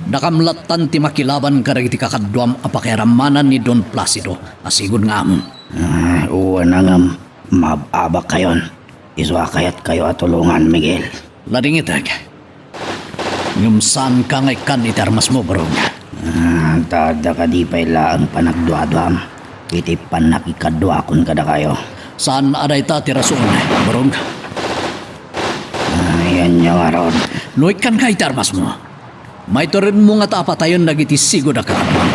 Nakamlatan ti makilaban karag ti kakadwam apakiramanan ni Don Placido. Asigon nga amon. Uwan na nga mababak kayon. Iswa kayat kayo atulungan, Miguel. Ladingitag. Ngumsan ka ngay kan iti armas mo, Borog. Tada ka di pa ilaan panagduadwam. Iti panakikadwakon kada kayo. Saan aday ta ti rason, Borog? Ayan nyo nga ron. Luit kan ka iti armas mo. May rin mo nga taapatayon nagiti sigo na kaadwan.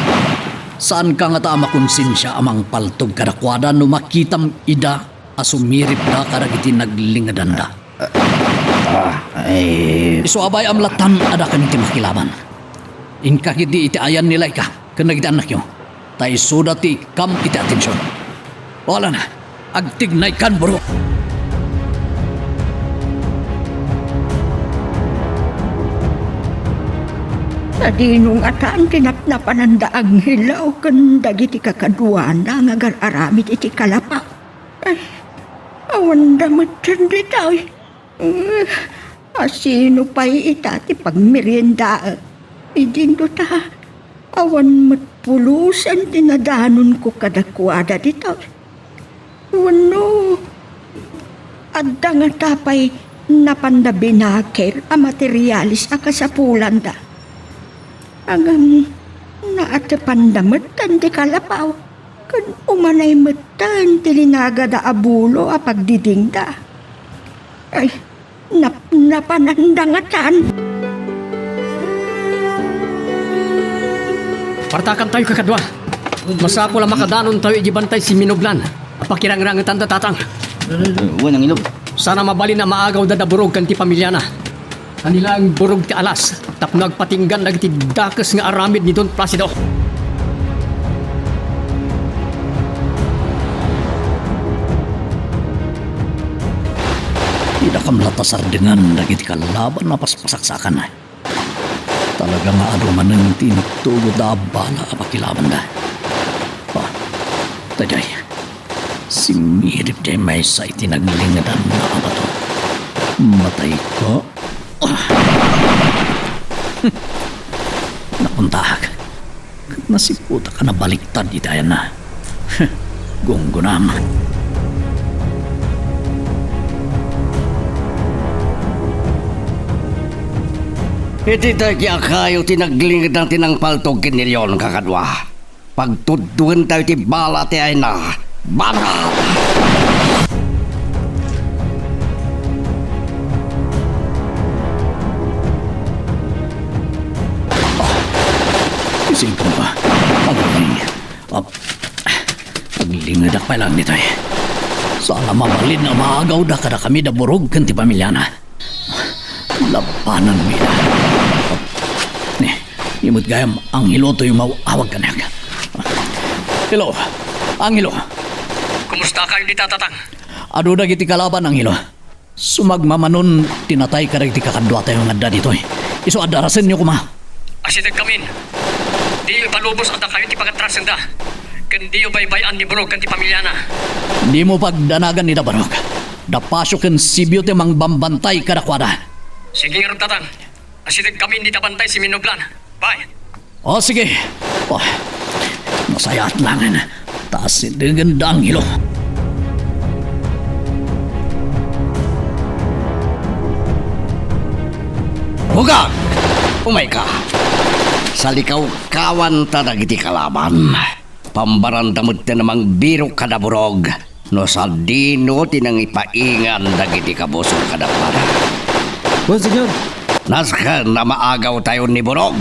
Saan ka nga ta makonsensya amang paltog kadakwada no makitam ida asumirip na karagiti naglingadan da. Iso abay amlatan ada kan iti makilaban. Inkakidi iti ayan nila ka kanagiti anak nyo. Tay suda ti kam iti atensyon. Wala na, agtignay kan, Boro. Sa dinong ataan kinapnapan ang daang hilaw kan dagiti kakaduana nga aramid iti kalapa. Ay, awan damat dyan dito. Asino pa'y itati pagmerienda. Idindo ta, awan matpulusan tinadanon ko kadakwada dito. Wano, adda nga tapay napandabinakir a materialis a kasapulan da. Agam naatapandamatan ti kalapaw. Kan umanay matan ti linaga da abulo a pagdiding da. Ay, napanandangatan. Partakan tayo kakadwa. Masapo lang makadanon tayo ijibantay si Minoblan. Pakirangrangatan da tatang. Unang ilog. Sana mabali na maagaw da burog kan ti pamilya na. Kanila ang burog ti alas. Tap nagpatinggan nagti dakas nga aramid ni Don Placido. Ida kam latasar dengan nagiti kalaban na paspasaksakan na. Talaga nga aduman ng tinutugod na bala apakilaban na. Tajay, si Mirip jay may sa itinaglingadan na abato. Matay ko. Napuntahag. Nasiputa ka na baliktad itayan na. Gunggunam. Iti tagya kayo tinaglingid ng tinangpaltog kinilyon kakadwa. Pagtuduan tayo ti bala ti ay na. Bala! Isipin pa. Paglingadak pa lang nito eh. Sana mabalin na maagaw da kada kami da burog kan ti pamilya na. Labanan mi na. Imut gayam ang hilo to yung mawawag ka na. Hilo, ang hilo. Kumusta kayo di tatatang? Ado na giti kalaban ang hilo. Sumagmamanon tinatay ka rin ti kakadwa tayo nga da dito eh. Iso adarasin niyo kuma. Asinag kamin. Di palubos at kayo ti pagkatrasan da. Kandi yung baybayan ni Borog kan ti pamilya na. Di mo pagdanagan ni Dabarok. Dapasyo ken sibyo ti mang bambantay kadakwada. Sige nga rin tatang. Asinag kamin di tabantay si Minoblan. Bye. O sige. Masaya at langan. Taas dengan dang hilo. Hugag! Umay ka! Sa likaw kawan ta dagiti kalaban. Pambarandamot na namang biro kada burog. No sa dino tinang ipaingan dagiti kabusog kada para. Oh, senyor. Naskan na maagaw tayo ni burog.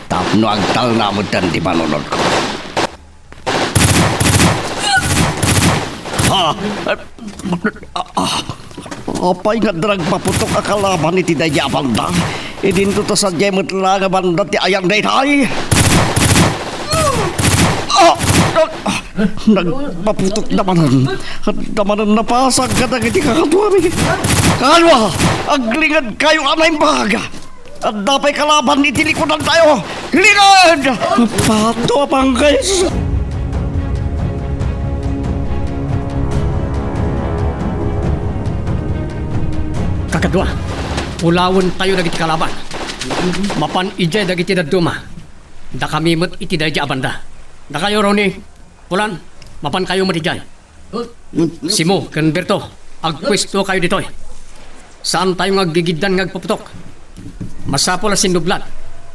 Tapno agtal na mutan di panunod ko. Apay nga drag paputok akalaban iti daya banda. Idin to sa jemot lang banda ti ayang day tay. Nagpaputok damanan napasag ka na iti kakatuwari. Kalwa, aglingad kayo anay baga. At dapay kalaban iti likodan tayo. Lingad! Pato apang guys. Kakadwa, ulawon tayo dagiti kalaban. Mapan ijay dagiti daduma. Da kami met iti dayja abanda. Da kayo Ronnie, Pulan, mapan kayo matigay. Simo, ken Berto, agpwesto kayo ditoy. Saan tayo ngagigiddan ngagpaputok? Masapol as sinublat.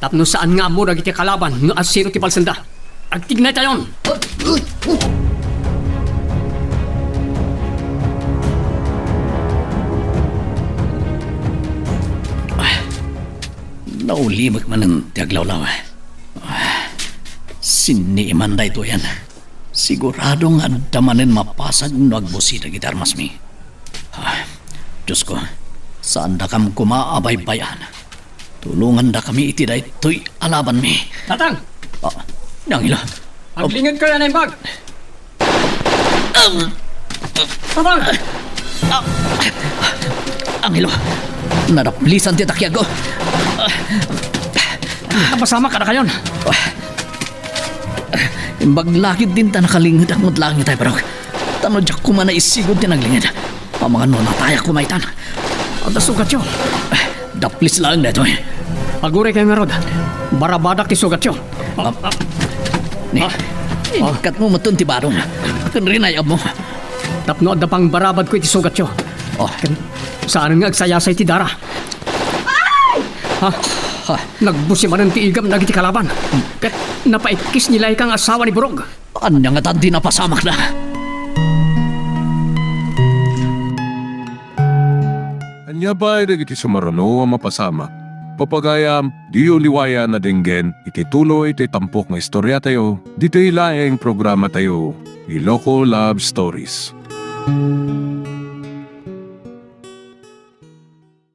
Tapno saan nga mo dagiti kalaban no asiro ti palsenda. Agtignay tayon. Naulimag man ang tiaglawlaw. Siniiman da ito yan. Sigurado nga damanin mapasag no agbusita gitar masmi. Diyos ko, saan da kam kumaabaybayan? Tulungan da kami iti da ito'y alaban mi. Tatang! Nangila. Aglingad ka na yung bag! Tatang! Angelo, naraplisan ti takyago. Napasama ka na kayon. Imbaglakid din ta nakalingid ang langit ay parang tanod jak kumana isigod ti naglingid. Pamangan mo nataya kumaitan. Ang sugat yun. Daplis lang na ito eh. Aguray kayo nga rod. Barabadak ti sugat yun. Ni, kat mo matun ti barong. Kan rinayab mo. Tapno at pang barabad ko iti sugat yun. Saan nga agsayasay ti dara? Ha? Nagbusi man ang tiigam na iti kalaban. Kat napaikis nila ikang asawa ni Burog. Anya nga tanti napasamak na. Anya ba iti sumarano ang mapasama? Papagayam, di uliwaya na dinggen, iti tuloy iti tampok nga istorya tayo, dito ilaing programa tayo, Iloko Love Stories.